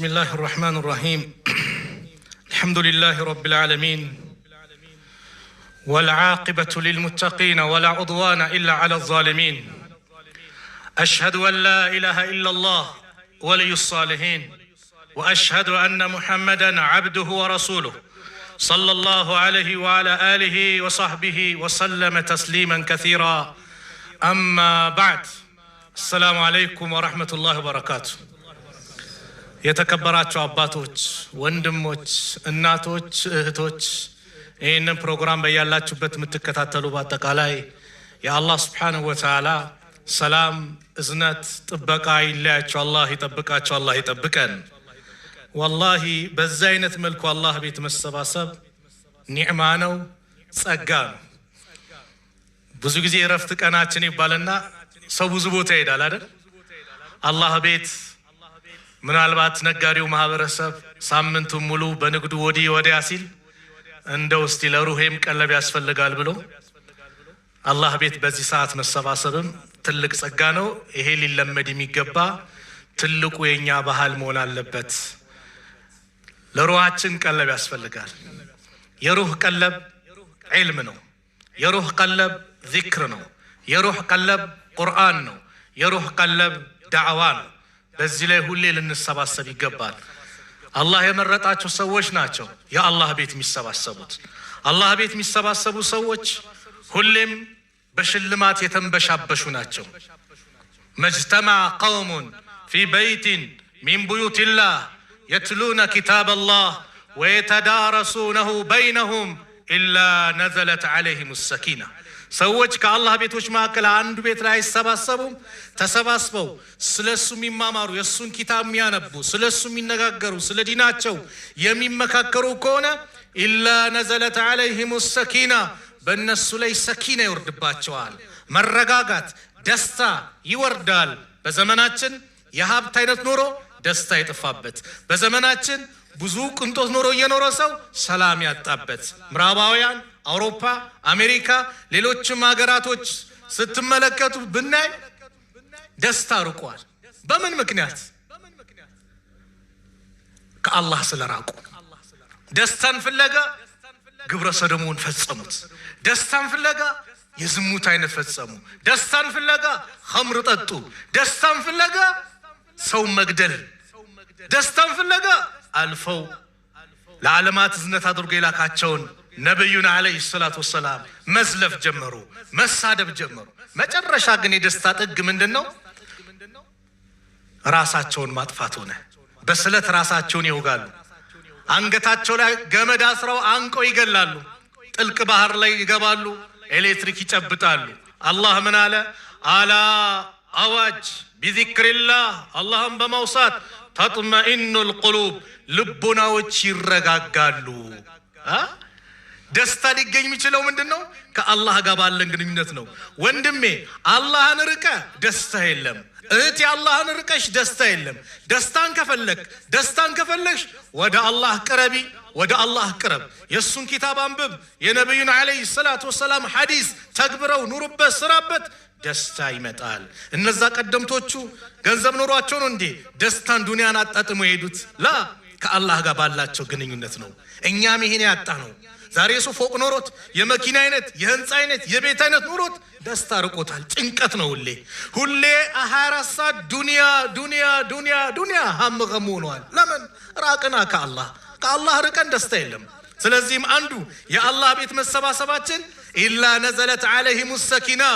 بسم الله الرحمن الرحيم الحمد لله رب العالمين والعاقبة للمتقين ولا عدوان إلا على الظالمين أشهد أن لا إله إلا الله ولي الصالحين وأشهد أن محمدا عبده ورسوله صلى الله عليه وعلى آله وصحبه وسلم تسليما كثيرا أما بعد السلام عليكم ورحمة الله وبركاته የተከበራችሁ አባቶች ወንድሞች እናቶች እህቶች ይህንን ፕሮግራም በያላችሁበት የምትከታተሉ በአጠቃላይ የአላህ Subhanahu Wa Ta'ala ሰላም እዝነት ጥበቃ ይለያችሁ አላህ ይጠብቃችሁ አላህ ይጠብቀን والله በዛ አይነት መልኩ አላህ ቤት መሰባሰብ ኒዕማ ነው ጸጋ ነው ብዙ ጊዜ ረፍት ቀናችን ይባልና ሰው ብዙ ቦታ ይሄዳል አይደል አላህ ቤት ምናልባት ነጋሪው ማህበረሰብ ሳምንቱ ሙሉ በንግዱ ወዲያ ሲል እንደው እስቲ ለሩሄም ቀለብ ያስፈልጋል ብሎ አላህ ቤት በዚህ ሰዓት መሰባሰብም ትልቅ ጸጋ ነው ይሄ ሊለመድ የሚገባ ትልቁ የኛ ባህል መሆን አለበት ለሩሃችን ቀለብ ያስፈልጋል የሩህ ቀለብ ዒልም ነው የሩህ ቀለብ ዚክር ነው የሩህ ቀለብ ቁርአን ነው የሩህ ቀለብ ዳዕዋ ነው በዚህ ላይ ሁሌ ልንሰባሰብ ይገባል አላህ የመረጣቸው ሰዎች ናቸው የአላህ ቤት የሚሰባሰቡት አላህ ቤት የሚሰባሰቡ ሰዎች ሁሌም በሽልማት የተንበሻበሹ ናቸው مجتمع قوم في بيت من بيوت الله يتلون كتاب الله ويتدارسونه بينهم إلا نزلت عليهم السكينة ሰዎች ከአላህ ቤቶች መካከል አንዱ ቤት ላይ ተሰባስበው ስለሱ የሚማማሩ የሱን ኪታብ የሚያነቡ ስለሱ የሚነጋገሩ ስለ ዲናቸው የሚመካከሩ ከሆነ ኢላ ነዘለት عليهم السكينة በእነሱ ላይ ሰኪና ይወርድባቸዋል መረጋጋት ደስታ ይወርዳል በዘመናችን የሀብት አይነት ኖሮ ደስታ ይጠፋበት በዘመናችን ብዙ ቅንጦት ኖሮ እየኖረ ሰው ሰላም ያጣበት ምዕራባውያን አውሮፓ አሜሪካ ሌሎችም ሀገራቶች ስትመለከቱ ብናይ ደስታ ርቋል በምን ምክንያት ከአላህ ስለራቁ ደስታን ፍለጋ ግብረ ሰዶሙን ፈጸሙት ደስታን ፍለጋ የዝሙት አይነት ፈጸሙ ደስታን ፍለጋ ኸምር ጠጡ ደስታን ፍለጋ ሰው መግደል ደስታን ፍለጋ አልፈው ለዓለማት ዝነት አድርጎ የላካቸውን ነብዩና አለይሂ ሰላቱ ወሰላም መዝለፍ ጀመሩ መሳደብ ጀመሩ መጨረሻ ግን የደስታ ጥግ ምንድነው ራሳቸውን ማጥፋት ሆነ በስለት ራሳቸውን ይወጋሉ አንገታቸው ላይ ገመድ አስረው አንቀው ይገላሉ ጥልቅ ባህር ላይ ይገባሉ ኤሌክትሪክ ይጨብጣሉ አላህ ምን አለ አላ አዋጅ ቢዚክሪላህ አላህን በመውሳት ተጥመኢኑል ቁሉብ ልቦናዎች ይረጋጋሉ ደስታ ሊገኝ የሚችለው ምንድነው ከአላህ ጋር ባለን ግንኙነት ነው ወንድሜ አላህን ርቀ ደስታ የለም እህቴ አላህን ርቀሽ ደስታ የለም ደስታን ከፈለግሽ ወደ አላህ ቅረቢ ወደ አላህ ቅረብ የሱን ኪታብ አንብብ የነብዩን አለይሂ ሰላቱ ወሰላም ሐዲስ ተግብረው ኑሩበት ስራበት ደስታ ይመጣል እነዛ ቀደምቶቹ ገንዘብ ኖሯቸው ነው እንዴ ደስታን ዱንያን አጣጥሞ ሄዱት ላ ከአላህ ጋር ባላቸው ግንኙነት ነው እኛም ይሄን ያጣ ነው ዛሬ ሰው ፎቅ ኖሮት የመኪና አይነት የህንጻ አይነት የቤት አይነት ኖሮት ደስታ ርቆታል ጭንቀት ነው ሁሌ 24 ሰዓት ዱንያ ሀምገሙ ሆኗል ለምን ራቅና ከአላህ ርቀን ደስታ የለም ስለዚህም አንዱ የአላህ ቤት መሰባሰባችን ኢላ ነዘለት عليهم السكينة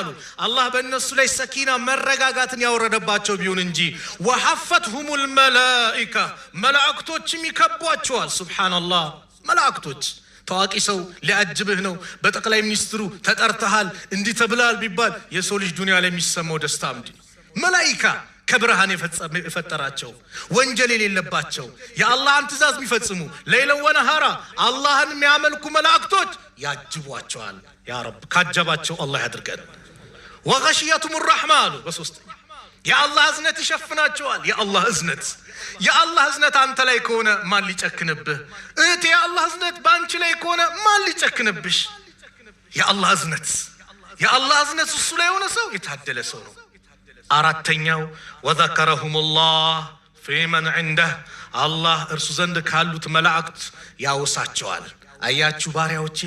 አላህ በእነሱ ላይ ሰኪና መረጋጋትን ያወረደባቸው ቢሆን እንጂ وحفتهم الملائكة መላእክቶችም ይከቧቸዋል ሱብሃንአላህ መላእክቶች ታዋቂ ሰው ሊያጅብህ ነው በጠቅላይ ሚኒስትሩ ተጠርተሃል እንዲህ ተብላል ቢባል የሰው ልጅ ዱንያ ላይ የሚሰማው ደስታ ምንድነው መላእክታ ከብርሃን የፈጠራቸው ወንጀል የሌለባቸው የአላህን ትእዛዝ የሚፈጽሙ ለይለን ወነሃራ አላህን የሚያመልኩ መላእክቶች ያጅቧቸዋል ያ ረብ ካጀባቸው አላህ ያድርገን ወገሽየቱም الرحمن በሶስተኛ የአላህ እዝነት ይሸፍናቸዋል የአላህ እዝነት አንተ ላይ ከሆነ ማን ሊጨክንብህ እህቴ የአላህ እዝነት ባንቺ ላይ ከሆነ ማን ሊጨክንብሽ የአላህ እዝነት እሱ ላይ ሆነ ሰው የታደለ ሰው ነው አራተኛው ወዘከረሁሙላህ في من عنده አላህ እርሱ ዘንድ ካሉት መላእክት ያወሳቸዋል። አያችሁ ባሪያዎቼ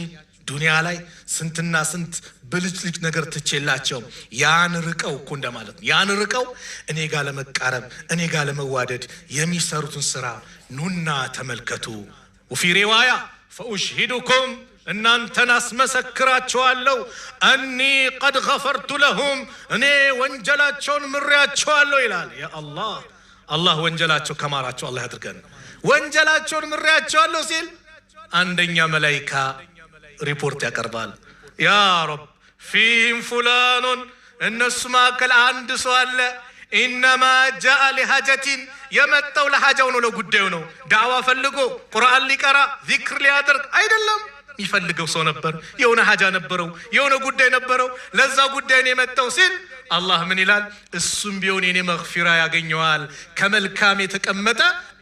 ዱንያ ላይ ስንትና ስንት ብልጭልጭ ነገር ትቼላቸው ያን ርቀው እኮ እንደማለት ነው። ያን ርቀው እኔ ጋር ለመቃረብ እኔ ጋር ለመዋደድ የሚሰሩትን ስራ ኑና ተመልከቱ። ወፊ ሪዋያ ፈኡሽሂዱኩም እናንተን አስመሰክራቸዋለሁ አኒ ቀድ ገፈርቱ ለሁም እኔ ወንጀላቸውን ምሬያቸዋለሁ ይላል። ያ አላህ ወንጀላቸው ከማራቸው አላህ ያድርገን። ወንጀላቸውን ምሬያቸዋለሁ ሲል አንደኛ መላኢካ ሪፖርት ያቀርባል። ያ ረብ ፊህም ፉላኑን እነሱ መካከል አንድ ሰው አለ ኢነማ ጃአ ሊሐጀቲን የመጣው ለሐጃው ነው ለጉዳዩ ነው። ዳዕዋ ፈልጎ ቁርአን ሊቀራ ዚክር ሊያደርግ አይደለም። የሚፈልገው ሰው ነበር፣ የሆነ ሐጃ ነበረው፣ የሆነ ጉዳይ ነበረው፣ ለዛ ጉዳይ ነው የመጣው ሲል አላህ ምን ይላል? እሱም ቢሆን የኔ መግፊራ ያገኘዋል። ከመልካም የተቀመጠ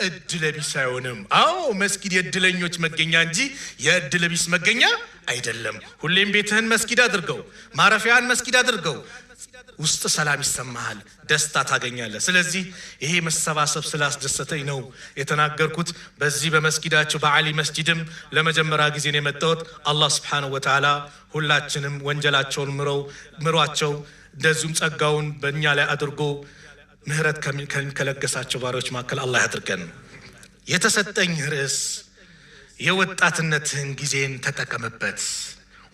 እድለቢስ አይሆንም። አዎ መስጊድ የእድለኞች መገኛ እንጂ የእድለቢስ መገኛ አይደለም። ሁሌም ቤትህን መስጊድ አድርገው፣ ማረፊያን መስጊድ አድርገው። ውስጥ ሰላም ይሰማሃል፣ ደስታ ታገኛለህ። ስለዚህ ይሄ መሰባሰብ ስላስደሰተኝ ነው የተናገርኩት። በዚህ በመስጊዳቸው በአሊ መስጂድም ለመጀመሪያ ጊዜ ነው የመጣሁት። አላህ Subhanahu Wa Ta'ala ሁላችንም ወንጀላቸውን ምሯቸው እንደዚሁም ጸጋውን በእኛ ላይ አድርጎ ምህረት ከለገሳቸው ባሪያዎች መካከል አላህ ያድርገን። የተሰጠኝ ርዕስ የወጣትነትህን ጊዜን ተጠቀምበት።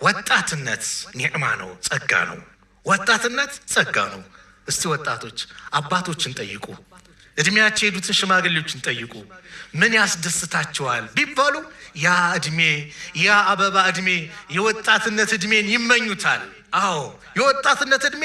ወጣትነት ኒዕማ ነው፣ ጸጋ ነው። ወጣትነት ጸጋ ነው። እስቲ ወጣቶች አባቶችን ጠይቁ፣ እድሜያቸው የሄዱትን ሽማግሌዎችን ጠይቁ። ምን ያስደስታቸዋል ቢባሉ ያ እድሜ ያ አበባ እድሜ የወጣትነት እድሜን ይመኙታል። አዎ የወጣትነት እድሜ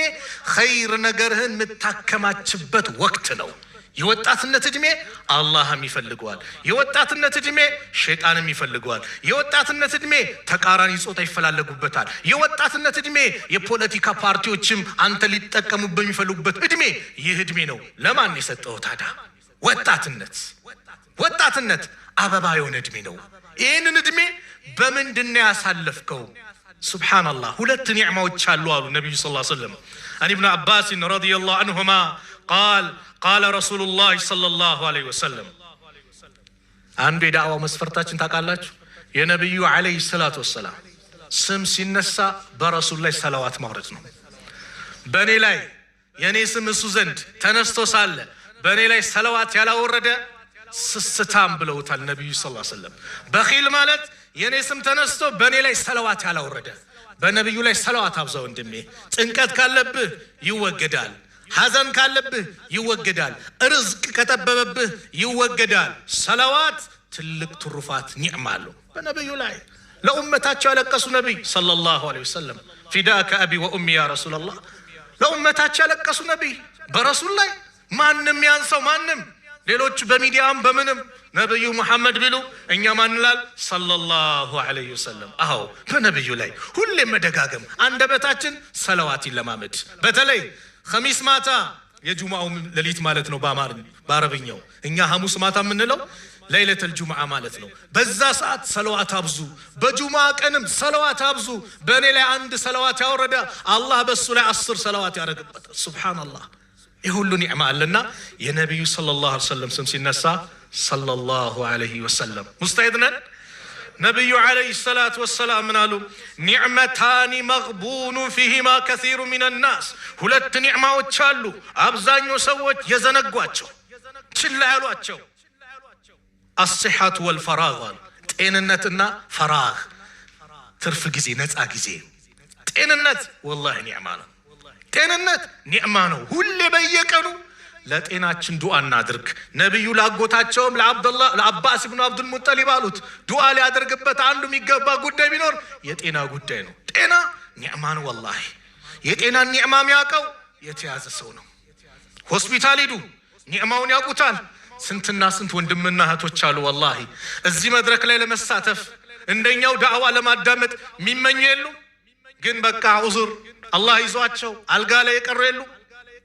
ኸይር ነገርህን የምታከማችበት ወቅት ነው። የወጣትነት እድሜ አላህም ይፈልገዋል። የወጣትነት እድሜ ሸይጣንም ይፈልገዋል። የወጣትነት እድሜ ተቃራኒ ጾታ ይፈላለጉበታል። የወጣትነት እድሜ የፖለቲካ ፓርቲዎችም አንተ ሊጠቀሙበት የሚፈልጉበት እድሜ ይህ እድሜ ነው። ለማን የሰጠው ታዲያ? ወጣትነት አበባ የሆነ እድሜ ነው። ይህንን እድሜ በምንድነው ያሳለፍከው? ሱብሃንአላህ ሁለት ኒዕማዎች አሉ አሉ ነብዩ ሰለላሁ ዐለይሂ ወሰለም። አን ኢብኑ አባስ ረዲየላሁ ዐንሁማ ቃለ ረሱሉላህ ሰለላሁ ዐለይሂ ወሰለም። አንዱ የዳዕዋው መስፈርታችን ታውቃላችሁ የነብዩ ዐለይሂ ሰላቱ ወሰላም ስም ሲነሳ በረሱል ላይ ሰላዋት ማውረድ ነው። በእኔ ላይ የኔ ስም እሱ ዘንድ ተነስቶ ሳለ በእኔ ላይ ሰላዋት ያላወረደ ስስታም ብለውታል ነብዩ ሰለላሁ ዐለይሂ ወሰለም። በኺል ማለት የኔ ስም ተነስቶ በእኔ ላይ ሰላዋት ያላወረደ። በነብዩ ላይ ሰላዋት አብዛው ወንድሜ። ጭንቀት ካለብህ ይወገዳል፣ ሐዘን ካለብህ ይወገዳል፣ ርዝቅ ከጠበበብህ ይወገዳል። ሰላዋት ትልቅ ትሩፋት ኒዕማ አለው። በነብዩ ላይ ለኡመታቸው ያለቀሱ ነብይ ሰለላሁ ዐለይሂ ወሰለም ፊዳከ አቢ ወኡሚ ያ ረሱላህ። ለኡመታቸው ያለቀሱ ነብይ በረሱል ላይ ማንም ያንሰው ማንም። ሌሎች በሚዲያም በምንም ነብዩ መሐመድ ቢሉ እኛ ማንላል ሰለላሁ ዐለይሂ ወሰለም። አዎ በነብዩ ላይ ሁሌም መደጋገም፣ አንደበታችን ሰላዋት ይለማመድ። በተለይ ኸሚስ ማታ የጁምዓው ሌሊት ማለት ነው በአረብኛው። እኛ ሐሙስ ማታ የምንለው ለይለተል ጁምዓ ማለት ነው። በዛ ሰዓት ሰላዋት አብዙ። በጁምዓ ቀንም ሰላዋት አብዙ። በእኔ ላይ አንድ ሰላዋት ያወረደ አላህ በሱ ላይ 10 ሰላዋት ያደርግበታል። ሱብሃንአላህ ይሁሉ ኒዕማ አለና የነብዩ ሰለላሁ ዐለይሂ ወሰለም ስም ሲነሳ ሰለላሁ ዐለይሂ ወሰለም ሙስተዒድ ነን። ነብዩ ዐለይሂ ሰላቱ ወሰላም ምን አሉ? ኒዕመታኒ መግቡኑ ፊሂማ ከሲሩ ሚነናስ። ሁለት ኒዕማዎች አሉ አብዛኛው ሰዎች የዘነጓቸው ችላ ያሏቸው። አስሲሐቱ ወልፈራግ፣ ጤንነትና ፈራግ ትርፍ ጊዜ፣ ነፃ ጊዜ። ጤንነት ወላሂ ኒዕማ ነው። ጤንነት ኒዕማ ነው። ሁሌ በየቀኑ ለጤናችን ዱዓ እናድርግ። ነብዩ ላጎታቸውም ለአባስ ኢብኑ አብዱል ሙጠሊብ አሉት ዱዓ ሊያደርግበት አንዱ የሚገባ ጉዳይ ቢኖር የጤና ጉዳይ ነው። ጤና ኒዕማ ነው። ወላሂ የጤናን ኒዕማ የሚያውቀው የተያዘ ሰው ነው። ሆስፒታል ሂዱ፣ ኒዕማውን ያውቁታል። ስንትና ስንት ወንድምና እህቶች አሉ ወላሂ እዚህ መድረክ ላይ ለመሳተፍ እንደኛው ዳዕዋ ለማዳመጥ የሚመኙ የሉ፣ ግን በቃ ዑዙር አላህ ይዟቸው አልጋ ላይ የቀሩ የሉ።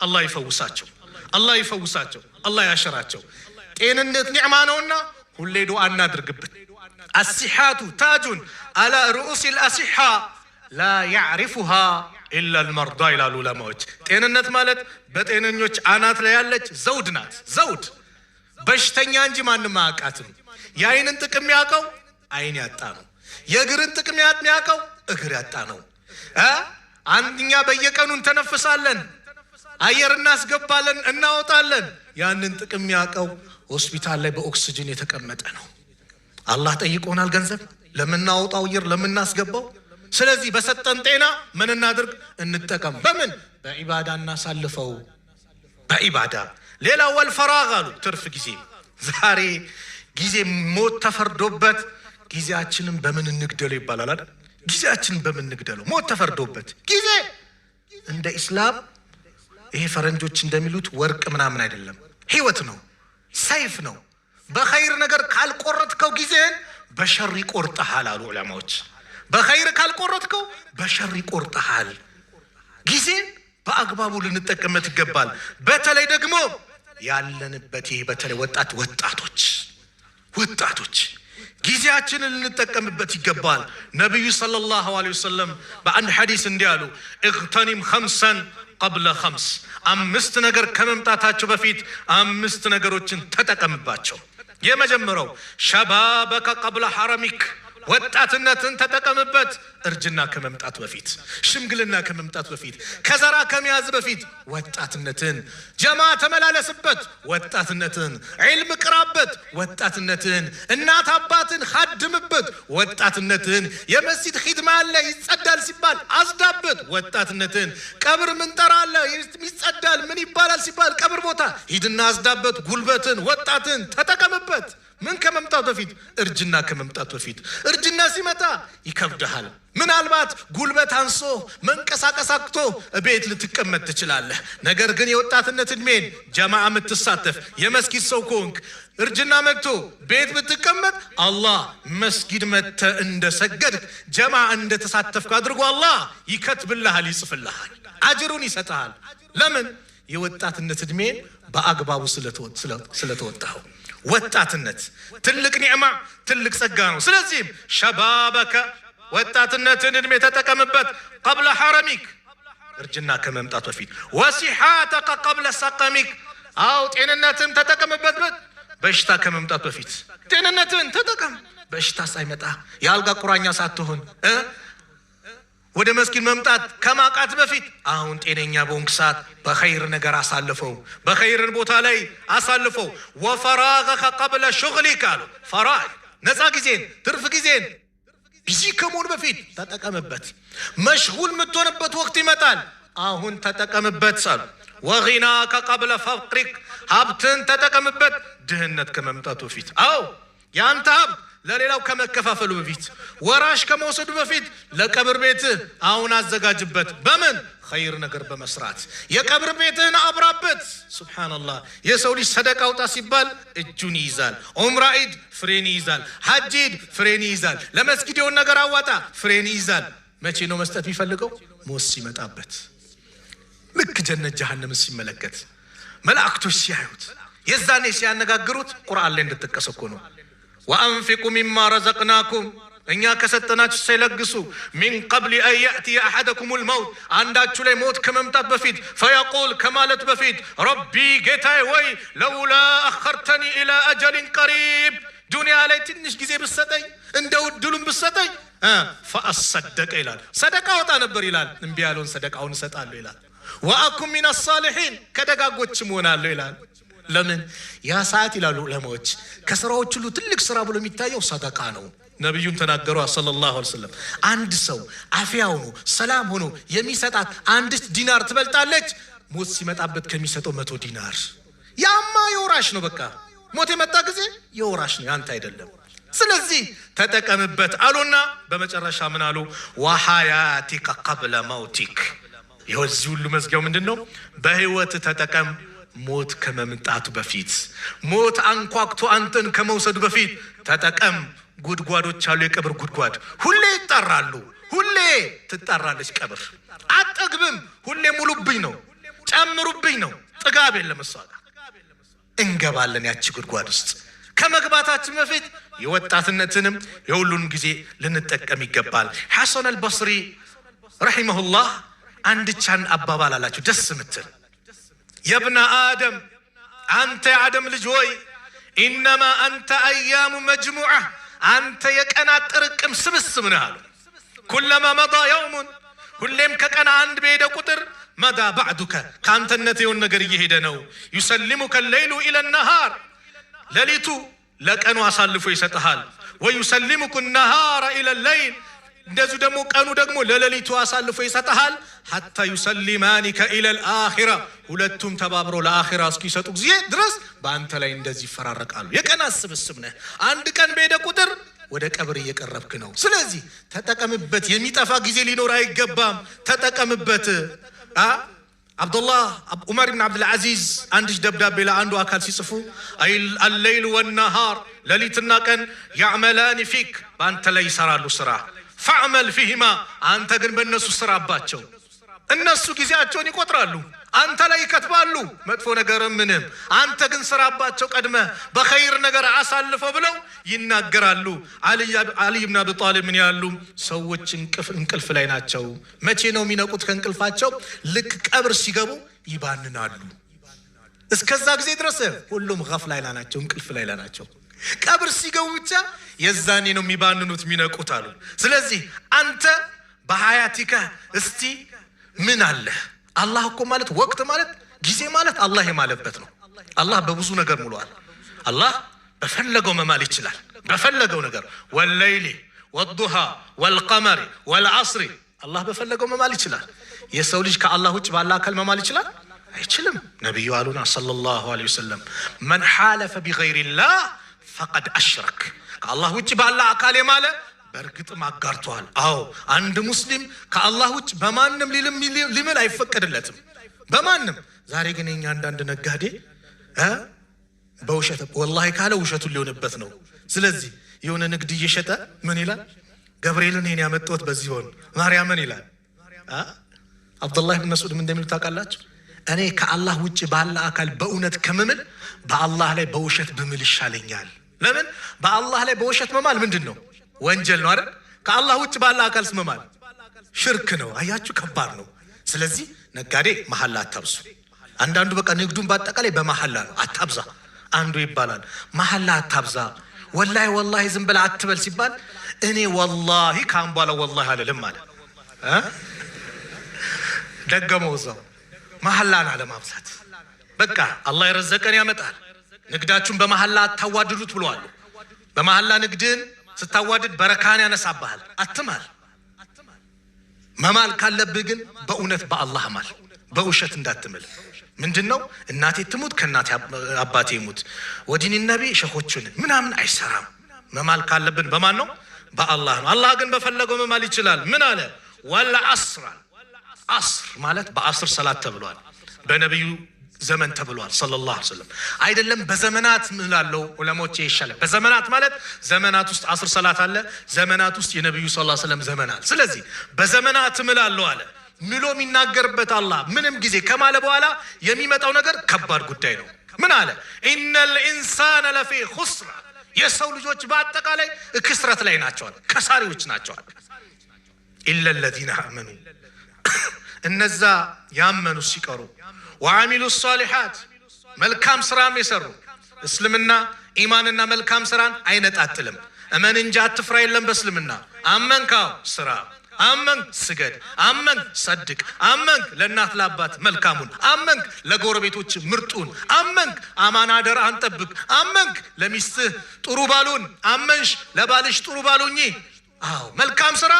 አላህ ይፈውሳቸው፣ አላህ ይፈውሳቸው፣ አላህ ያሸራቸው። ጤንነት ኒዕማ ነውና ሁሌ ዱዓ እናድርግበት። አሲሐቱ ታጁን አላ ሩኡሲል አሲሐ ላ ያዕሪፉሃ ኢላ አልመርዳ ይላሉ ዑለማዎች። ጤንነት ማለት በጤነኞች አናት ላይ ያለች ዘውድ ናት። ዘውድ በሽተኛ እንጂ ማንም አያውቃትም። የአይንን ጥቅም ያውቀው አይን ያጣ ነው። የእግርን ጥቅም ያውቀው እግር ያጣ ነው። አንድኛ በየቀኑ እንተነፍሳለን፣ አየር እናስገባለን፣ እናወጣለን። ያንን ጥቅም ያውቀው ሆስፒታል ላይ በኦክሲጅን የተቀመጠ ነው። አላህ ጠይቆናል ገንዘብ ለምናወጣው አየር ለምናስገባው። ስለዚህ በሰጠን ጤና ምን እናድርግ? እንጠቀም። በምን? በዒባዳ እናሳልፈው፣ በዒባዳ። ሌላ ወልፈራግ አሉ ትርፍ ጊዜ። ዛሬ ጊዜ ሞት ተፈርዶበት ጊዜያችንን በምን እንግደለው ይባላል አይደል? ጊዜያችንን በምን እንግደለው? ሞት ተፈርዶበት ጊዜ እንደ ኢስላም ይሄ ፈረንጆች እንደሚሉት ወርቅ ምናምን አይደለም፣ ህይወት ነው፣ ሰይፍ ነው። በኸይር ነገር ካልቆረጥከው ጊዜን በሸር ይቆርጥሃል አሉ ዑለማዎች። በኸይር ካልቆረጥከው በሸር ይቆርጥሃል። ጊዜን በአግባቡ ልንጠቀምበት ይገባል። በተለይ ደግሞ ያለንበት ይሄ በተለይ ወጣቶች ጊዜያችንን ልንጠቀምበት ይገባል። ነብዩ ሰለላሁ ዐለይሂ ወሰለም በአንድ ሐዲስ እንዲህ አሉ፣ እግተኒም ኸምሰን ቀብለ ኸምስ፣ 5 ነገር ከመምጣታቸው በፊት 5 ነገሮችን ተጠቀምባቸው። የመጀመሪያው ሸባበከ ቀብለ ሐረሚክ፣ ወጣትነትን ተጠቀምበት። እርጅና ከመምጣት በፊት፣ ሽምግልና ከመምጣት በፊት፣ ከዘራ ከመያዝ በፊት ወጣትነትን። ጀማ ተመላለስበት ወጣትነትን፣ ዒልም ቅራበት ወጣትነትን፣ እናት አባትን ኻድምበት ወጣትነትን፣ የመስጂድ ኺድማ አለ ይጸዳል ሲባል አዝዳበት ወጣትነትን፣ ቀብር ምን ጠራለ ይጸዳል ምን ይባላል ሲባል ቀብር ቦታ ሂድና አዝዳበት ጉልበትን፣ ወጣትን ተጠቀምበት። ምን ከመምጣቱ በፊት? እርጅና ከመምጣቱ በፊት። እርጅና ሲመጣ ይከብድሃል። ምናልባት ጉልበት አንሶ መንቀሳቀስ አቅቶ ቤት ልትቀመጥ ትችላለህ። ነገር ግን የወጣትነት እድሜን ጀማዓ የምትሳተፍ የመስጊድ ሰው ከሆንክ እርጅና መጥቶ ቤት ብትቀመጥ አላህ መስጊድ መጥተ እንደሰገድክ ጀማዓ እንደተሳተፍክ አድርጎ አላህ ይከትብልሃል፣ ይጽፍልሃል፣ አጅሩን ይሰጥሃል። ለምን? የወጣትነት እድሜን በአግባቡ ስለተወጣው። ወጣትነት ትልቅ ኒዕማ፣ ትልቅ ጸጋ ነው። ስለዚህም ሸባበከ ወጣትነትን እድሜ ተጠቀምበት፣ ቀብለ ሐረሚክ እርጅና ከመምጣት በፊት፣ ወሲሓተከ ቀብለ ሰቀሚክ አው ጤንነትን ተጠቀምበት፣ በሽታ ከመምጣት በፊት ጤንነትን ተጠቀም። በሽታ ሳይመጣ የአልጋ ቁራኛ ሳትሆን ወደ መስጊድ መምጣት ከማቃት በፊት አሁን ጤነኛ በሆንክ ሰዓት በኸይር ነገር አሳልፈው፣ በኸይር ቦታ ላይ አሳልፈው። ወፈራገከ ቀብለ ሹግሊክ አሉ። ፈራግ ነፃ ጊዜን ትርፍ ጊዜን ቢዚ ከመሆን በፊት ተጠቀምበት። መሽጉል የምትሆንበት ወቅት ይመጣል፣ አሁን ተጠቀምበት አሉ። ወጊናከ ቀብለ ፈቅሪክ ሀብትን ተጠቀምበት፣ ድህነት ከመምጣቱ በፊት። አዎ ያንተ ሀብት ለሌላው ከመከፋፈሉ በፊት፣ ወራሽ ከመውሰዱ በፊት ለቀብር ቤትህ አሁን አዘጋጅበት። በምን? ኸይር ነገር በመስራት የቀብር ቤትህን አብራበት። ሱብሃንአላህ። የሰው ልጅ ሰደቃ አውጣ ሲባል እጁን ይይዛል። ዑምራ ሂድ ፍሬን ይይዛል። ሐጅ ሂድ ፍሬን ይይዛል። ለመስጊድ የሆነ ነገር አዋጣ ፍሬን ይይዛል። መቼ ነው መስጠት የሚፈልገው? ሞት ሲመጣበት። ልክ ጀነት ጀሃነም ሲመለከት መላእክቶች ሲያዩት የዛኔ ሲያነጋግሩት ቁርአን ላይ እንደተጠቀሰው እኮ ነው። ወአንፊቁ ሚማ ረዘቅናኩም እኛ ከሰጠናችሁ ሳይለግሱ ሚን ቀብል አን ያእቲየ አሐደኩሙል መውት አንዳችሁ ላይ ሞት ከመምጣት በፊት ፈየቁል ከማለት በፊት ረቢ ጌታዬ ወይ ለውላ አኸርተኒ ኢላ አጀሊን ቀሪብ ዱንያ ላይ ትንሽ ጊዜ ብሰጠኝ እንደው እድሉን ብሰጠኝ ፈአሰደቀ ይላል። ሰደቃ ወጣ ነበር ይላል። እምቢ ያለውን ሰደቃውን እሰጣለሁ ይላል። ወአኩም ሚነ ሳሊሒን ከደጋጎችም ሆናለሁ ይላል። ለምን? ያ ሰዓት ይላሉ ዑለማዎች ከስራዎች ሁሉ ትልቅ ስራ ብሎ የሚታየው ሰደቃ ነው። ነብዩም ተናገሩ ሰለላሁ ዐለይሂ ወሰለም አንድ ሰው አፊያ ሆኖ ሰላም ሆኖ የሚሰጣት 1 ዲናር ትበልጣለች ሞት ሲመጣበት ከሚሰጠው 100 ዲናር። ያማ የወራሽ ነው። በቃ ሞት የመጣ ጊዜ የወራሽ ነው፣ ያንተ አይደለም። ስለዚህ ተጠቀምበት አሉና በመጨረሻ ምን አሉ? ወሐያቲከ ቀብለ መውቲክ። የዚህ ሁሉ መዝጊያው ምንድነው? በህይወት ተጠቀም ሞት ከመምጣቱ በፊት፣ ሞት አንኳክቶ አንተን ከመውሰዱ በፊት ተጠቀም። ጉድጓዶች አሉ፣ የቀብር ጉድጓድ ሁሌ ይጣራሉ። ሁሌ ትጣራለች ቀብር። አጠግብም፣ ሁሌ ሙሉብኝ ነው፣ ጨምሩብኝ ነው፣ ጥጋብ የለም። እሷ ጋር እንገባለን ያቺ ጉድጓድ ውስጥ። ከመግባታችን በፊት የወጣትነትንም የሁሉን ጊዜ ልንጠቀም ይገባል። ሐሰን አልበስሪ ረሂመሁላህ አንድቻን አባባል አላቸው ደስ ምትል የብነ አደም አንተ የአደም ልጅ ሆይ ኢነማ አንተ አያሙ መጅሙዓ አንተ የቀናት ጥርቅም ስብስብ ነህ አሉ። ኩለማ መዳ የውሙን ሁሌም ከቀና አንድ በሄደ ቁጥር መዳ ባዕዱከ ከአንተነት የሆን ነገር እየሄደ ነው። ዩሰሊሙከ ሌይሉ ኢለ ነሃር ሌሊቱ ለቀኑ አሳልፎ ይሰጥሃል። ወዩሰሊሙከ ነሃር ኢለ ሌይል እንደዚሁ ደግሞ ቀኑ ደግሞ ለሌሊቱ አሳልፎ ይሰጥሃል። ሐታ ዩሰሊማኒከ ኢለ ልአኺራ ሁለቱም ተባብሮ ለአኺራ እስኪሰጡ ጊዜ ድረስ በአንተ ላይ እንደዚህ ይፈራረቃሉ። የቀናት ስብስብ ነህ። አንድ ቀን በሄደ ቁጥር ወደ ቀብር እየቀረብክ ነው። ስለዚህ ተጠቀምበት። የሚጠፋ ጊዜ ሊኖር አይገባም። ተጠቀምበት። አብዱላህ ዑመር ብን አብዱልዓዚዝ አንድ ደብዳቤ ለአንዱ አካል ሲጽፉ አልሌይል ወነሃር ሌሊትና ቀን ያዕመላኒ ፊክ በአንተ ላይ ይሰራሉ ስራ ፈዕመል ፊህማ አንተ ግን በእነሱ ስራባቸው። እነሱ ጊዜያቸውን ይቆጥራሉ፣ አንተ ላይ ይከትባሉ መጥፎ ነገር ምንም፣ አንተ ግን ስራባቸው ቀድመ በኸይር ነገር አሳልፈው ብለው ይናገራሉ። አሊ ብን አቢ ጣሊብ ምን ያሉ ሰዎች እንቅልፍ ላይ ናቸው። መቼ ነው የሚነቁት ከእንቅልፋቸው? ልክ ቀብር ሲገቡ ይባንናሉ። እስከዛ ጊዜ ድረስ ሁሉም ገፍላ ላይ ናቸው፣ እንቅልፍ ላይ ናቸው። ቀብር ሲገቡ ብቻ የዛኔ ነው የሚባንኑት የሚነቁት አሉ። ስለዚህ አንተ በሐያቲካ እስቲ ምን አለ? አላህ እኮ ማለት ወቅት ማለት ጊዜ ማለት አላህ የማለበት ነው። አላህ በብዙ ነገር ሙሉዋል። አላህ በፈለገው መማል ይችላል። በፈለገው ነገር ወለይሊ ወዱሃ ወልቀመሪ ወልዐስሪ አላህ በፈለገው መማል ይችላል። የሰው ልጅ ከአላህ ውጭ ባለ አካል መማል ይችላል? አይችልም። ነቢዩ አሉና ሰለላሁ ዐለይሂ ወሰለም መን ሐለፈ ቢገይሪላህ ፈቀድ አሽረክ ከአላህ ውጭ ባለ አካል የማለ በእርግጥም አጋርተዋል። አዎ አንድ ሙስሊም ከአላህ ውጭ በማንም ሊምል አይፈቀድለትም፣ በማንም። ዛሬ ግን የኛ አንዳንድ ነጋዴ በውሸት ወላሂ ካለ ውሸቱን ሊሆንበት ነው። ስለዚህ የሆነ ንግድ እየሸጠ ምን ይላል? ገብርኤልን ይሄን ያመጣሁት በዚህ ሆነ ማርያምን ይላል። አብዱላህ ብን መስዑድ ምን እንደሚሉ ታውቃላችሁ? እኔ ከአላህ ውጭ ባለ አካል በእውነት ከምምል በአላህ ላይ በውሸት ብምል ይሻለኛል። ለምን? በአላህ ላይ በውሸት መማል ምንድን ነው? ወንጀል ነው አይደል? ከአላህ ውጭ ባለ አካል መማል ሽርክ ነው። አያችሁ፣ ከባድ ነው። ስለዚህ ነጋዴ መሐላ አታብዙ። አንዳንዱ በቃ ንግዱን በአጠቃላይ በመሐላ ነው፣ አታብዛ። አንዱ ይባላል መሐላ አታብዛ፣ ወላሂ ወላሂ ዝም ብለህ አትበል ሲባል እኔ ወላሂ ካም በኋላ ወላሂ አልልም አለ። ደገመው እዛው መሐላን አለማብዛት። በቃ አላህ የረዘቀን ያመጣል። ንግዳችሁን በመሐላ አታዋድዱት ብለዋል። በመሐላ ንግድን ስታዋድድ በረካን ያነሳብሃል። አትማል። መማል ካለብህ ግን በእውነት በአላህ ማል፣ በውሸት እንዳትምል። ምንድነው? እናቴ ትሙት ከእናቴ አባቴ ይሙት ወዲን ነቢ ሸኾቹን ምናምን አይሰራም። መማል ካለብን በማን ነው? በአላህ ነው። አላህ ግን በፈለገው መማል ይችላል። ምን አለ? ወላ አስር አስር ማለት በአስር ሰላት ተብሏል። በነቢዩ ዘመን ተብሏል ሰለላሁ ዐለይሂ ወሰለም። አይደለም በዘመናት ምላለው ዑለሞቼ ይሻላል። በዘመናት ማለት ዘመናት ውስጥ አስር ሰላት አለ፣ ዘመናት ውስጥ የነቢዩ ሰለላሁ ዐለይሂ ወሰለም ዘመናት። ስለዚህ በዘመናት ምላለው አለ ምሎ የሚናገርበት አላህ ምንም ጊዜ ከማለ በኋላ የሚመጣው ነገር ከባድ ጉዳይ ነው። ምን አለ? ኢነል ኢንሳነ ለፊ ኹስር የሰው ልጆች በአጠቃላይ ክስረት ላይ ናቸዋል፣ ከሳሪዎች ናቸዋል። ኢለ ለዚነ አመኑ እነዛ ያመኑ ሲቀሩ ወአሚሉ ሷሊሓት መልካም ስራም የሰሩ። እስልምና ኢማንና መልካም ስራን አይነጣጥልም። እመን እንጂ አትፍራ የለም በእስልምና። አመንካው ስራ፣ አመንክ ስገድ፣ አመንክ ሰድቅ፣ አመንክ ለእናት ለአባት መልካሙን፣ አመንክ ለጎረቤቶች ምርጡን፣ አመንክ አማና አደራህን ጠብቅ፣ አመንክ ለሚስትህ ጥሩ ባሉን፣ አመንሽ ለባልሽ ጥሩ ባሉኝ። አዎ መልካም ስራ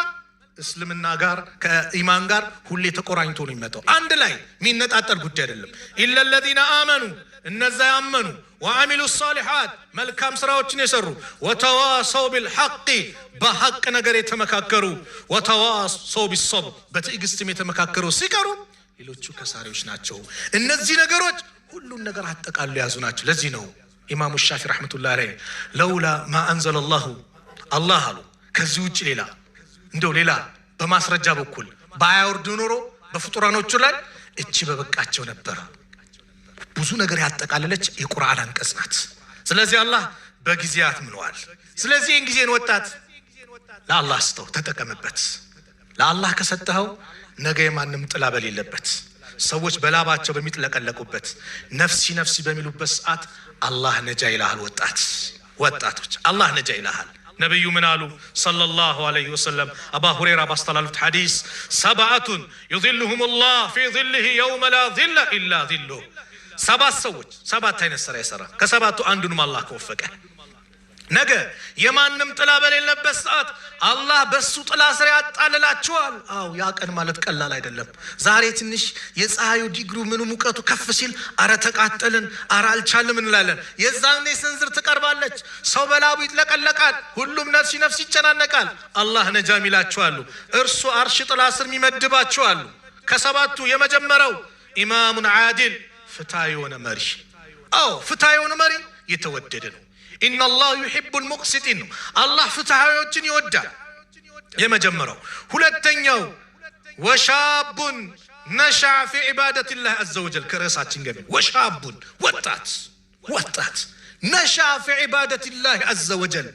እስልምና ጋር ከኢማን ጋር ሁሌ ተቆራኝቶ ነው የሚመጣው። አንድ ላይ የሚነጣጠል ጉዳይ አይደለም። ኢለ ለዚነ አመኑ እነዛ ያመኑ ወአሚሉ ሷሊሓት መልካም ስራዎችን የሰሩ ወተዋሰው ቢልሐቅ በሐቅ ነገር የተመካከሩ ወተዋሰው ቢሶብር በትዕግስትም የተመካከሩ ሲቀሩ ሌሎቹ ከሳሪዎች ናቸው። እነዚህ ነገሮች ሁሉን ነገር አጠቃሉ የያዙ ናቸው። ለዚህ ነው ኢማሙ ሻፊዒ ረሕመቱላሂ ዐለይሂ ለውላ ማ አንዘለ አላህ አሉ ከዚህ ውጭ ሌላ እንደው ሌላ በማስረጃ በኩል ባያወርድ ኖሮ በፍጡራኖቹ ላይ እቺ በበቃቸው ነበር። ብዙ ነገር ያጠቃለለች የቁርአን አንቀጽ ናት። ስለዚህ አላህ በጊዜያት ምንዋል። ስለዚህ እንግዲህ ወጣት ለአላህ ስጠው፣ ተጠቀምበት። ለአላህ ከሰጠኸው ነገ የማንም ጥላ በሌለበት ሰዎች በላባቸው በሚጥለቀለቁበት ነፍሲ ነፍሲ በሚሉበት ሰዓት አላህ ነጃ ይልሃል። ወጣቶች አላህ ነጃ ይልሃል። ነብዩ ምን አሉ ሰለላሁ ዐለይሂ ወሰለም? አባ ሁረይራ ባስተላለፉት ሐዲስ ሰብዓቱን ይظلهم الله في ظله يوم لا ظل إلا ظله። ሰባት ሰዎች ሰባት አይነት ስራ ይሰራ ከሰባቱ አንዱንም አላህ ከወፈቀ ነገ የማንም ጥላ በሌለበት ሰዓት አላህ በሱ ጥላ ስር ያጣልላቸዋል። አው ያ ቀን ማለት ቀላል አይደለም። ዛሬ ትንሽ የፀሐዩ ዲግሪ ምኑ ሙቀቱ ከፍ ሲል አረ ተቃጠልን አረ አልቻልም እንላለን። የዛኔ ስንዝር ትቀርባለች፣ ሰው በላቡ ይጥለቀለቃል፣ ሁሉም ነፍሲ ነፍሲ ይጨናነቃል። አላህ ነጃም ይላቸዋል። እርሱ አርሽ ጥላ ስር የሚመድባቸዋል። ከሰባቱ የመጀመሪያው ኢማሙን ዓዲል ፍትሃ የሆነ መሪ። አው ፍትሃ የሆነ መሪ የተወደደ ነው። ኢነላህ ዩሂቡል ሙቅሲጢን ነው። አላህ ፍትሃዊዎችን ይወዳል። የመጀመሪያው። ሁለተኛው ወሻቡን ነሸዐ ፊ ዒባደቲላህ ዐዘ ወጀል ከርዕሳችን ገቢ ወሻቡን ወጣት ነሸዐ ፊ ዒባደቲላህ ዐዘ ወጀል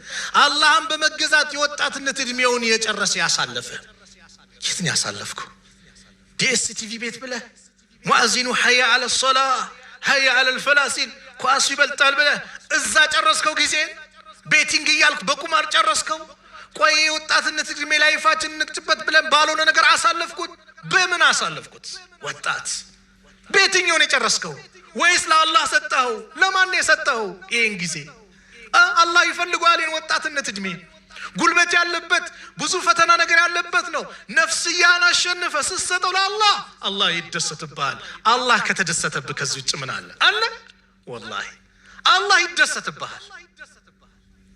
አላህን በመገዛት የወጣትነት እድሜውን የጨረሰ ያሳለፈ። የት ነው ያሳለፍከው? ዲኤስቲቪ ቤት ብለህ ሙአዚኑ ሐያ ዐለ ሶላህ ሐያ ዐለል ፈላህ ሲል ኳስ ይበልጣል ብለህ እዛ ጨረስከው ጊዜ ቤቲንግ እያልክ በቁማር ጨረስከው። ቆይ የወጣትነት እድሜ ላይፋችን እንቅጭበት ብለን ባልሆነ ነገር አሳለፍኩት። በምን አሳለፍኩት? ወጣት ቤቲንግን የጨረስከው ወይስ ለአላህ ሰጠኸው? ለማን የሰጠኸው? ይሄን ጊዜ አላህ ይፈልገዋል። ወጣትነት እድሜ ጉልበት ያለበት ብዙ ፈተና ነገር ያለበት ነው። ነፍስያን አሸንፈ ስትሰጠው ለአላህ አላህ ይደሰትብሃል። አላህ ከተደሰተብህ ከዚህ ውጭ ምን አለ? ወላሂ አላህ ይደሰትብሃል።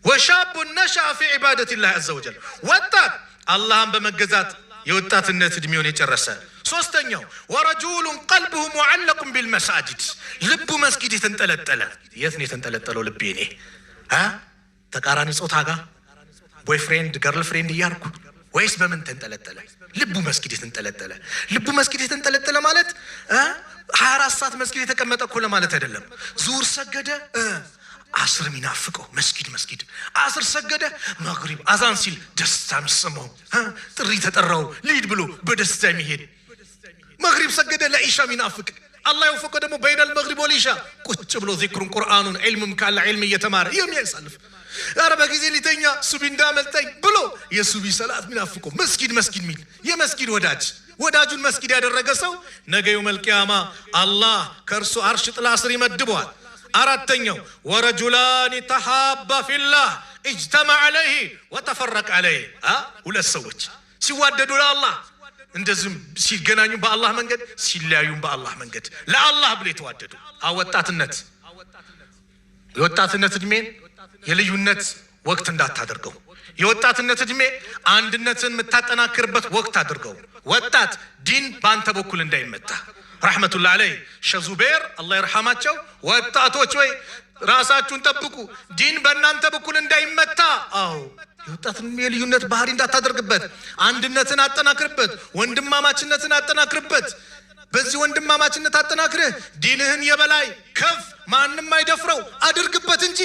ወሻቡ ነሸዐ ፊ ዒባደቲላህ ዐዘ ወጀል ወጣት አላህን በመገዛት የወጣትነት እድሜውን የጨረሰ። ሶስተኛው ወረጁሉን ቀልቡሁ ሙዐለቁን ቢልመሳጅድ ልቡ መስጊድ የተንጠለጠለ። የት ነው የተንጠለጠለው ልቤ? እኔ ተቃራኒ ጾታ ጋር ቦይፍሬንድ ገርል ፍሬንድ እያልኩ ወይስ በምን ተንጠለጠለ? ልቡ መስጊድ የተንጠለጠለ። ልቡ መስጊድ የተንጠለጠለ ማለት 24 ሰዓት መስጊድ የተቀመጠ እኮ ለማለት አይደለም። ዙር ሰገደ አስር ሚናፍቀው መስጊድ አስር ሰገደ መግሪብ አዛን ሲል ደስታ የሚሰማው ጥሪ ተጠራው ሊድ ብሎ በደስታ የሚሄድ መግሪብ ሰገደ ለኢሻ ሚናፍቅ አላህ የወፈቀው ደግሞ በይነል መግሪብ ወልኢሻ ቁጭ ብሎ ዚክሩን ቁርአኑን ዒልምም ካለ ዒልም እየተማረ የሚያሳልፍ ኧረ በጊዜ ሊተኛ ሱቢ እንዳመልጠኝ ብሎ የሱቢ ሰላት ሚናፍቀው መስጊድ ሚል የመስጊድ ወዳጁን መስጊድ ያደረገ ሰው ነገ የውመል ቂያማ አላህ ከእርሱ አርሽ ጥላ ስር ይመድበዋል። አራተኛው ወረጁላን ተሐባ ፊላህ እጅተመዐ ዐለይሂ ወተፈረቀ ዐለይሂ ሁለት ሰዎች ሲዋደዱ ለአላህ እንደዚህም ሲገናኙ በአላህ መንገድ ሲለያዩም በአላህ መንገድ ለአላህ ብለው የተዋደዱ። የወጣትነት እድሜን የልዩነት ወቅት እንዳታደርገው። የወጣትነት እድሜ አንድነትን የምታጠናክርበት ወቅት አድርገው። ወጣት ዲን በአንተ በኩል እንዳይመታ ረሕመቱላህ ዐለይህ ሼህ ዙቤር አላህ ይርሐማቸው ወጣቶች ወይ ራሳችሁን ጠብቁ፣ ዲን በእናንተ በኩል እንዳይመታ። አዎ የወጣትን የልዩነት ባህሪ እንዳታደርግበት፣ አንድነትን አጠናክርበት፣ ወንድማማችነትን አጠናክርበት። በዚህ ወንድማማችነት አጠናክርህ ዲንህን የበላይ ከፍ ማንም አይደፍረው አድርግበት እንጂ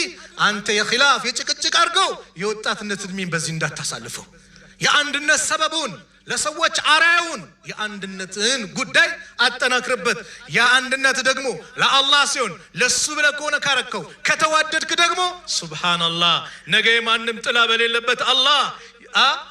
አንተ የኺላፍ የጭቅጭቅ አድርገው የወጣትነት እድሜን በዚህ እንዳታሳልፈው። የአንድነት ሰበቡን ለሰዎች አርአያውን የአንድነትን ጉዳይ አጠናክርበት። የአንድነት ደግሞ ለአላህ ሲሆን ለሱ ብለህ ከሆነ ካረከው ከተዋደድክ ደግሞ ሱብሃንአላህ ነገ ማንም ጥላ በሌለበት አላህ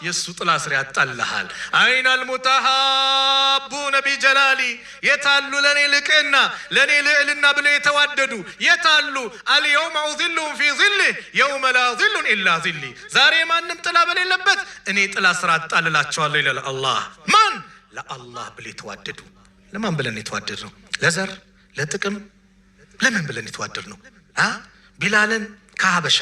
የሱ ጥላ ስር ያጣልሃል። አይናል ሙተሃቡነ ቢጀላሊ የታሉ ለኔ ልቅና ለኔ ልዕልና ብለው የተዋደዱ የታሉ? አልየውመ ኡዚሉሁም ፊ ዚሊህ የውመ ላ ዚሉን ኢላ ዚሊ ዛሬ ማንም ጥላ በሌለበት እኔ ጥላ ስር አጣልላቸዋለሁ ይላል አላህ። ማን? ለአላህ ብለው የተዋደዱ። ለማን ብለን የተዋደድ ነው? ለዘር ለጥቅም? ለምን ብለን የተዋደድ ነው? ቢላልን ከሀበሻ፣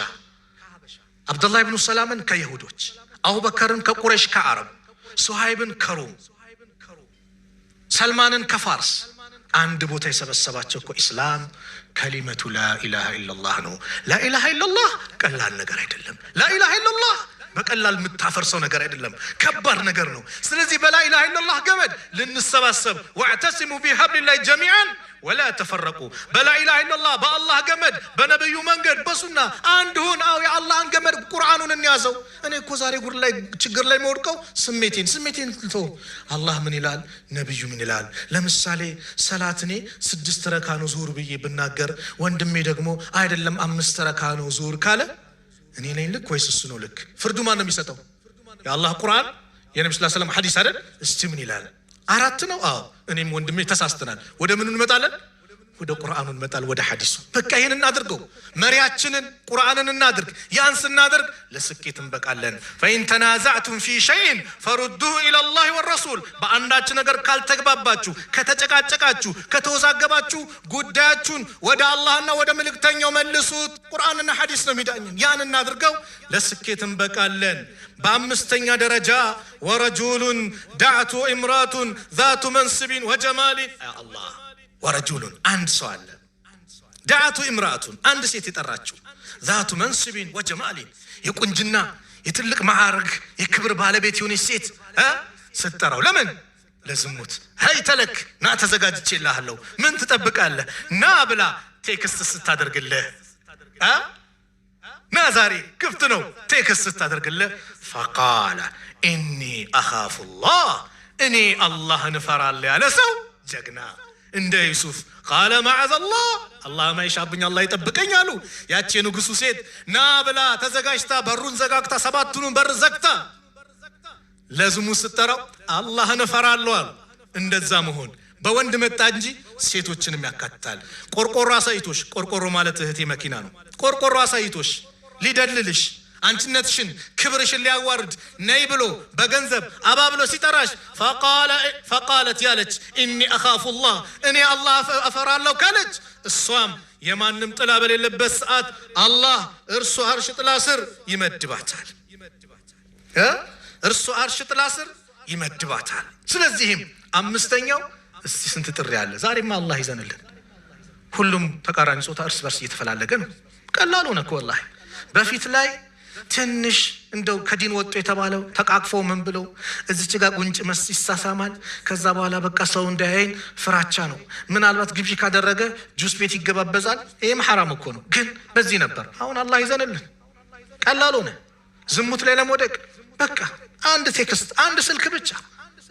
አብዱላህ ብኑ ሰላምን ከይሁዶች፣ አቡበከርን ከቁረይሽ ከአረብ፣ ሱሃይብን ከሩም፣ ሰልማንን ከፋርስ አንድ ቦታ የሰበሰባቸው እኮ ኢስላም ከሊመቱ ላኢላሃ ኢላላህ ነው። ላኢላሃ ኢላላህ ቀላል ነገር አይደለም። ላኢላሃ ኢላላህ በቀላል የምታፈርሰው ነገር አይደለም፣ ከባድ ነገር ነው። ስለዚህ በላኢላሃ ኢላላህ ገመድ ልንሰባሰብ ወዕተሲሙ ቢሐብሊላሂ ጀሚዓን ወላ ተፈረቁ። በላኢላሃ ኢላላህ በአላህ ገመድ በነብዩ መንገድ በሱና አንድ ሁን። የአላህን ገመድ ቁርአን ቁርአኑን እንያዘው። እኔ እኮ ዛሬ ጉር ላይ ችግር ላይ መወድቀው ስሜቴን ተው። አላህ ምን ይላል? ነብዩ ምን ይላል? ለምሳሌ ሰላት እኔ 6 ረካ ነው ዙሁር ብዬ ብናገር ወንድሜ ደግሞ አይደለም 5 ረካ ነው ዙሁር ካለ እኔ ነኝ ልክ ወይስ እሱ ነው ልክ? ፍርዱ ማን ነው የሚሰጠው? የአላህ ቁርአን የነብዩ ሰለላሁ ዐለይሂ ወሰለም ሐዲስ አይደል? እስቲ ምን ይላል? 4 ነው? አዎ እኔም ወንድሜ ተሳስተናል። ወደ ምን እንመጣለን? ወደ ቁርአኑ እንመጣለን፣ ወደ ሐዲሱ። በቃ ይሄን እናድርገው። መሪያችንን ቁርአንን እናድርግ። ያን ስናደርግ ለስኬት እንበቃለን። فإن تنازعتم في شيء فردوه إلى الله والرسول። በአንዳች ነገር ካልተግባባችሁ፣ ከተጨቃጨቃችሁ፣ ከተወዛገባችሁ ጉዳያችሁን ወደ አላህና ወደ መልእክተኛው መልሱት። ቁርአንና ሐዲስ ነው የሚዳኘን። ያን እናድርገው፣ ለስኬት እንበቃለን። በአምስተኛ ደረጃ ወረጁሉን ዳዕቱ ኢምራቱን ذات منصب وجمال አላህ ወረጁሉን አንድ ሰው አለ ዳዕቱ ኢምራቱን አንድ ሴት የጠራችው ذات منصب وجمال የቁንጅና የትልቅ ማዕረግ የክብር ባለቤት የሆነች ሴት ስትጠራው ለምን? ለዝሙት። ሀይተለክ ና ተዘጋጅቼልሃለሁ ምን ትጠብቃለህ? ና ብላ ቴክስት ስታደርግልህ ና ዛሬ ክፍት ነው ቴክስት ስታደርግልህ فقال إني أخاف الله እኔ አላህን እፈራለሁ ያለ ሰው ጀግና እንደ ዩሱፍ ቃለ ማዕዘላህ አላህ ማይሻብኝ አላህ ይጠብቀኝ አሉ። ያቺ ንጉሱ ሴት ና ብላ ተዘጋጅታ በሩን ዘጋግታ 7ቱን በር ዘግታ ለዝሙት ስትጠራው አላህን እፈራለሁ አሉ። እንደዛ መሆን በወንድ መጣ እንጂ ሴቶችንም ያካትታል። ቆርቆሮ አሳይቶሽ፣ ቆርቆሮ ማለት እህቴ መኪና ነው። ቆርቆሮ አሳይቶሽ ሊደልልሽ አንቺነትሽን ክብርሽን ሊያዋርድ ነይ ብሎ በገንዘብ አባብሎ ሲጠራሽ ፈቃለት ያለች ኢኒ አኻፉላህ እኔ አላህ እፈራለሁ ካለች እሷም የማንም ጥላ በሌለበት ሰዓት አላህ እርሱ አርሽ ጥላ ስር ይመድባታል። እርሱ አርሽ ጥላ ስር ይመድባታል። ስለዚህም አምስተኛው እስቲ ስንት ጥሪ አለ ዛሬማ አላህ ይዘንልን። ሁሉም ተቃራኒ ጾታ እርስ በርስ እየተፈላለገ ነው። ቀላል ሆነ እኮ ወላሂ። በፊት ላይ ትንሽ እንደው ከዲን ወጥቶ የተባለው ተቃቅፎ ምን ብለው እዚች ጋር ጉንጭ መስ ይሳሳማል። ከዛ በኋላ በቃ ሰው እንዳያይን ፍራቻ ነው። ምናልባት ግብዣ ካደረገ ጁስ ቤት ይገባበዛል። ይሄም ሐራም እኮ ነው፣ ግን በዚህ ነበር። አሁን አላህ ይዘንልን። ቀላል ሆነ ዝሙት ላይ ለመውደቅ በቃ አንድ ቴክስት አንድ ስልክ ብቻ።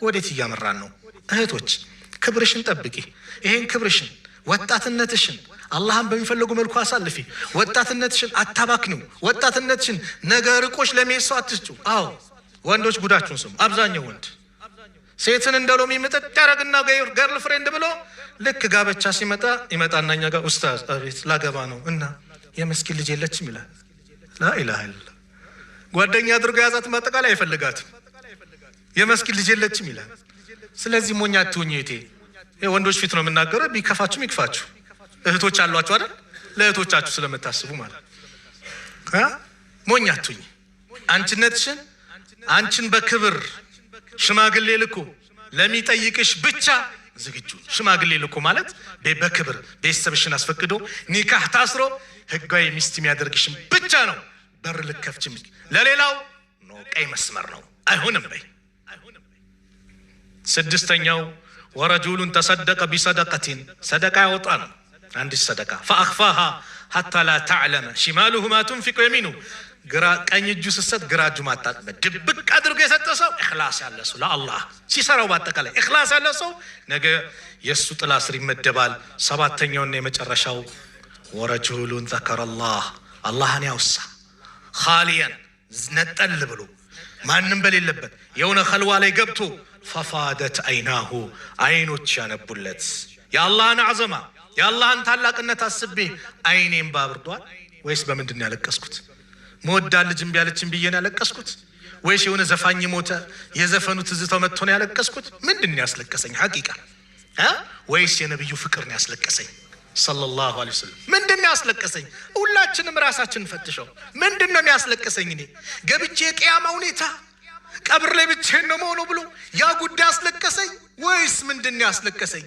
ወዴት እያመራን ነው? እህቶች ክብርሽን ጠብቂ። ይሄን ክብርሽን ወጣትነትሽን አላህን በሚፈልጉ መልኩ አሳልፊ። ወጣትነትሽን አታባክኙ። ወጣትነትሽን ነገር ርቆሽ ለመሄድ ሰው አትስጩ። አዎ ወንዶች ጉዳችሁን ስሙ። አብዛኛው ወንድ ሴትን እንደ ሎሚ ምጥጥ ያደርግና ገርል ፍሬንድ ብሎ ልክ ጋብቻ ሲመጣ ይመጣና እኛ ጋር ኡስታዝ አቤት ላገባ ነው እና የመስኪን ልጅ የለችም ይላል። ላኢላሃ ኢላላህ ጓደኛ አድርጎ ያዛት ማጠቃላይ አይፈልጋትም። የመስኪን ልጅ የለችም ይላል። ስለዚህ ሞኛ አትሁኝ እህቴ። ወንዶች ፊት ነው የምናገረው፣ ቢከፋችሁም ይክፋችሁ። እህቶች አሏችሁ አይደል? ለእህቶቻችሁ ስለምታስቡ ማለት ሞኛ አትሁኝ። አንቺነትሽን አንቺን በክብር ሽማግሌ ልኮ ለሚጠይቅሽ ብቻ ዝግጁ። ሽማግሌ ልኮ ማለት በክብር ቤተሰብሽን አስፈቅዶ ኒካህ ታስሮ ህጋዊ ሚስት የሚያደርግሽን ብቻ ነው በር ልከፍችም። ለሌላው ነው ቀይ መስመር ነው፣ አይሆንም በይ። ስድስተኛው ወረጁሉን ተሰደቀ ቢሰደቀቲን ሰደቃ ያወጣ ነው። አንድ ሰደቃ ፈአኽፋሃ ሐታ ላ ተዕለመ ሽማሉሁ ማ ቱንፊቁ የሚኑ ግራ ቀኝ እጁ ስሰጥ ግራ እጁ ማጣጥበት ድብቅ አድርጎ የሰጠ ሰው ኢኽላስ ያለ ሰው ለአላህ ሲሰራው በአጠቃላይ ኢኽላስ ያለ ሰው ነገ የእሱ ጥላ ስር ይመደባል። ሰባተኛውና የመጨረሻው ወረጁሉን ዘከረላህ አላህን ያውሳ ኻሊያን ነጠል ብሎ ማንም በሌለበት የሆነ ኸልዋ ላይ ገብቶ ፈፋደት አይናሁ አይኖች ያነቡለት የአላህን አዘማ የአላህን ታላቅነት አስቤ አይኔም ባብርዷል። ወይስ በምንድን ነው ያለቀስኩት? መወዳ ልጅ እምቢ አለችኝ ብዬ ነው ያለቀስኩት? ወይስ የሆነ ዘፋኝ ሞተ የዘፈኑ ትዝታው መጥቶ ነው ያለቀስኩት? ምንድን ነው ያስለቀሰኝ? ሐቂቃ ወይስ የነብዩ ፍቅር ነው ያስለቀሰኝ ሰለላሁ ዐለይሂ ወሰለም? ምንድን ነው ያስለቀሰኝ? ሁላችንም ራሳችንን ፈትሸው። ምንድን ነው ያስለቀሰኝ? እኔ ገብቼ የቂያማ ሁኔታ ቀብር ላይ ብቻዬን ነው መሆኑ ብሎ ያ ጉዳይ አስለቀሰኝ? ወይስ ምንድን ነው ያስለቀሰኝ?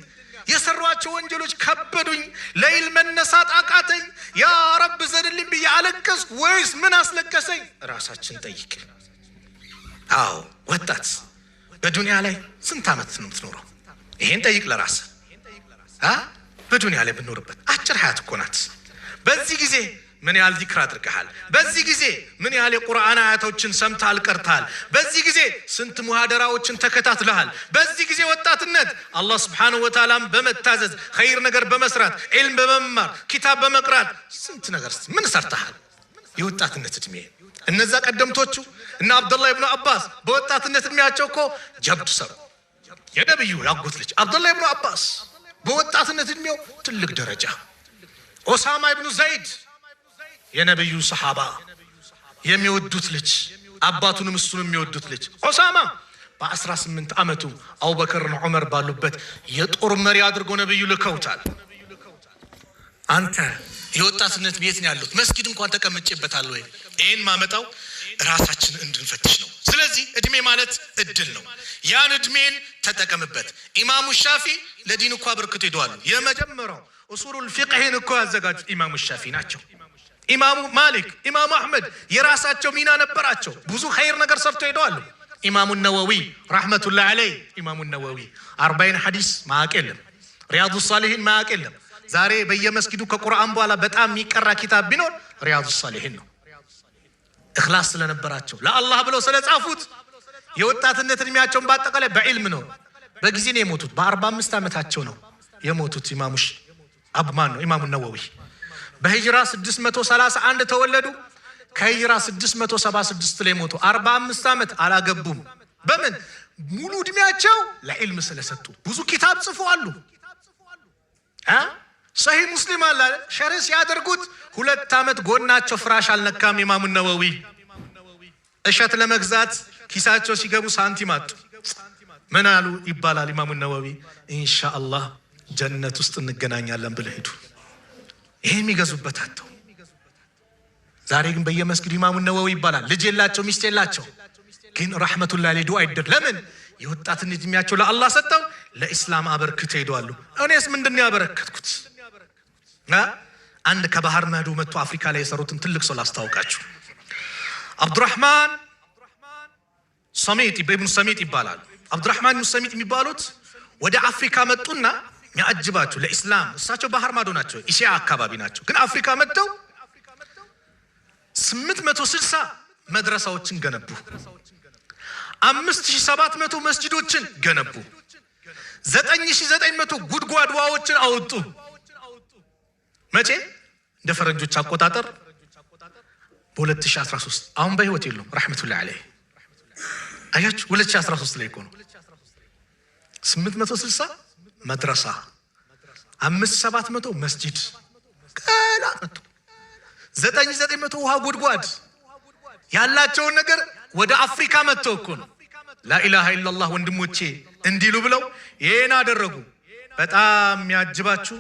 የሰሯቸው ወንጀሎች ከበዱኝ፣ ለይል መነሳት አቃተኝ፣ ያ ረብ ዘንልኝ ብዬ አለቀስኩ? ወይስ ምን አስለቀሰኝ? ራሳችን ጠይቅ። አዎ ወጣት በዱንያ ላይ ስንት ዓመት ነው የምትኖረው? ይሄን ጠይቅ ለራስህ። በዱንያ ላይ ብንኖርበት አጭር ሀያት እኮ ናት። በዚህ ጊዜ ምን ያህል ዚክር አድርገሃል? በዚህ ጊዜ ምን ያህል የቁርአን አያቶችን ሰምተሃል ቀርተሃል? በዚህ ጊዜ ስንት ሙሐደራዎችን ተከታትለሃል? በዚህ ጊዜ ወጣትነት አላህ Subhanahu Wa Ta'ala በመታዘዝ ኸይር ነገር በመስራት ዒልም በመማር ኪታብ በመቅራት ስንት ነገር ምን ሰርተሃል? የወጣትነት እድሜ እነዛ ቀደምቶቹ እና አብዱላህ ኢብኑ አባስ በወጣትነት እድሜያቸው እኮ ጀብድ ሰሩ። የነብዩ ያጎት ልጅ አብዱላህ ኢብኑ አባስ በወጣትነት እድሜው ትልቅ ደረጃ፣ ኡሳማ ኢብኑ ዘይድ የነብዩ ሰሃባ የሚወዱት ልጅ አባቱንም እሱንም የሚወዱት ልጅ ኡሳማ በ18 ዓመቱ አቡበከርና ዑመር ባሉበት የጦር መሪ አድርጎ ነብዩ ልከውታል። አንተ የወጣትነት ቤት ነው ያሉት መስጊድ እንኳን ተቀምጬበታል ወይ? ይሄን ማመጣው ራሳችን እንድንፈትሽ ነው። ስለዚህ እድሜ ማለት እድል ነው። ያን እድሜን ተጠቀምበት። ኢማሙ ሻፊ ለዲን እኮ አበርክቶ ሄደዋል። የመጀመሪያው ኡሱሉል ፊቅህን እኮ ያዘጋጁት ኢማሙ ሻፊ ናቸው። ኢማሙ ማሊክ፣ ኢማሙ አህመድ የራሳቸው ሚና ነበራቸው። ብዙ ኸይር ነገር ሰርቶ ሄደዋል። ኢማሙ ነወዊ ረህመቱላህ ዐለይህ ኢማሙ ነወዊ 40 ሐዲስ ማያውቅ የለም። ሪያዱ ሷሊሂን ማያውቅ የለም። ዛሬ በየመስጊዱ ከቁርአን በኋላ በጣም የሚቀራ ኪታብ ቢኖር ሪያዱ ሷሊሂን ነው። እኽላስ ስለነበራቸው ለአላህ ብለው ስለጻፉት የወጣትነት እድሜያቸውን በአጠቃላይ በዕልም ነው። በጊዜ ነው የሞቱት። በ45 ዓመታቸው ነው የሞቱት። ኢማሙ ነወዊ በሂጅራ 631 ተወለዱ። ከሂጅራ 676 ላይ ሞቱ። 45 ዓመት አላገቡም። በምን ሙሉ እድሜያቸው ለዕልም ስለሰጡ ብዙ ኪታብ ጽፈዋል። ሰሂህ ሙስሊም አለ ሸርህ ያደርጉት 2 ዓመት ጎናቸው ፍራሽ አልነካም። ኢማሙ ነወዊ እሸት ለመግዛት ኪሳቸው ሲገቡ ሳንቲም አጡ። ምን አሉ ይባላል ኢማሙ ነወዊ ኢንሻአላህ ጀነት ውስጥ እንገናኛለን ብለው ሄዱ። ይሄ የሚገዙበት አጥተው ዛሬ ግን በየመስጊዱ ኢማሙ ነወዊ ይባላል። ልጅ የላቸው ሚስት የላቸው፣ ግን ረህመቱላህ ዐለይሂ ዱዓ ይደር። ለምን የወጣትነት እድሜያቸው ለአላህ ሰጠው፣ ለኢስላም አበርክተው ሄደዋል። እኔስ ምንድነው ያበረከትኩት? አንድ ከባህር ማዶ መጥቶ አፍሪካ ላይ የሰሩትን ትልቅ ሰው ላስታውቃችሁ። አብዱራህማን ሰሚጥ ኢብኑ ሰሚጥ ይባላል። አብዱራህማን ኢብኑ ሰሚጥ የሚባሉት ወደ አፍሪካ መጡና ያጅባችሁ ለኢስላም እሳቸው ባህር ማዶ ናቸው፣ ኢሲያ አካባቢ ናቸው። ግን አፍሪካ መጥተው 860 መድረሳዎችን ገነቡ። 5700 መስጂዶችን ገነቡ። 9900 ጉድጓድ ውሃዎችን አወጡ። መቼ? እንደ ፈረንጆች አቆጣጠር በ2013 አሁን በህይወት የሉም ረህመቱላህ ዐለይህ። አያችሁ 2013 ላይ እኮ ነው 860 መድረሳ 5700 መስጂድ ቀላቀቱ 9900 ውሃ ጉድጓድ ያላቸውን ነገር ወደ አፍሪካ መጥተው እኮ ነው ላኢላሃ ኢላላህ ወንድሞቼ እንዲሉ ብለው ይሄን አደረጉ። በጣም የሚያጅባችሁ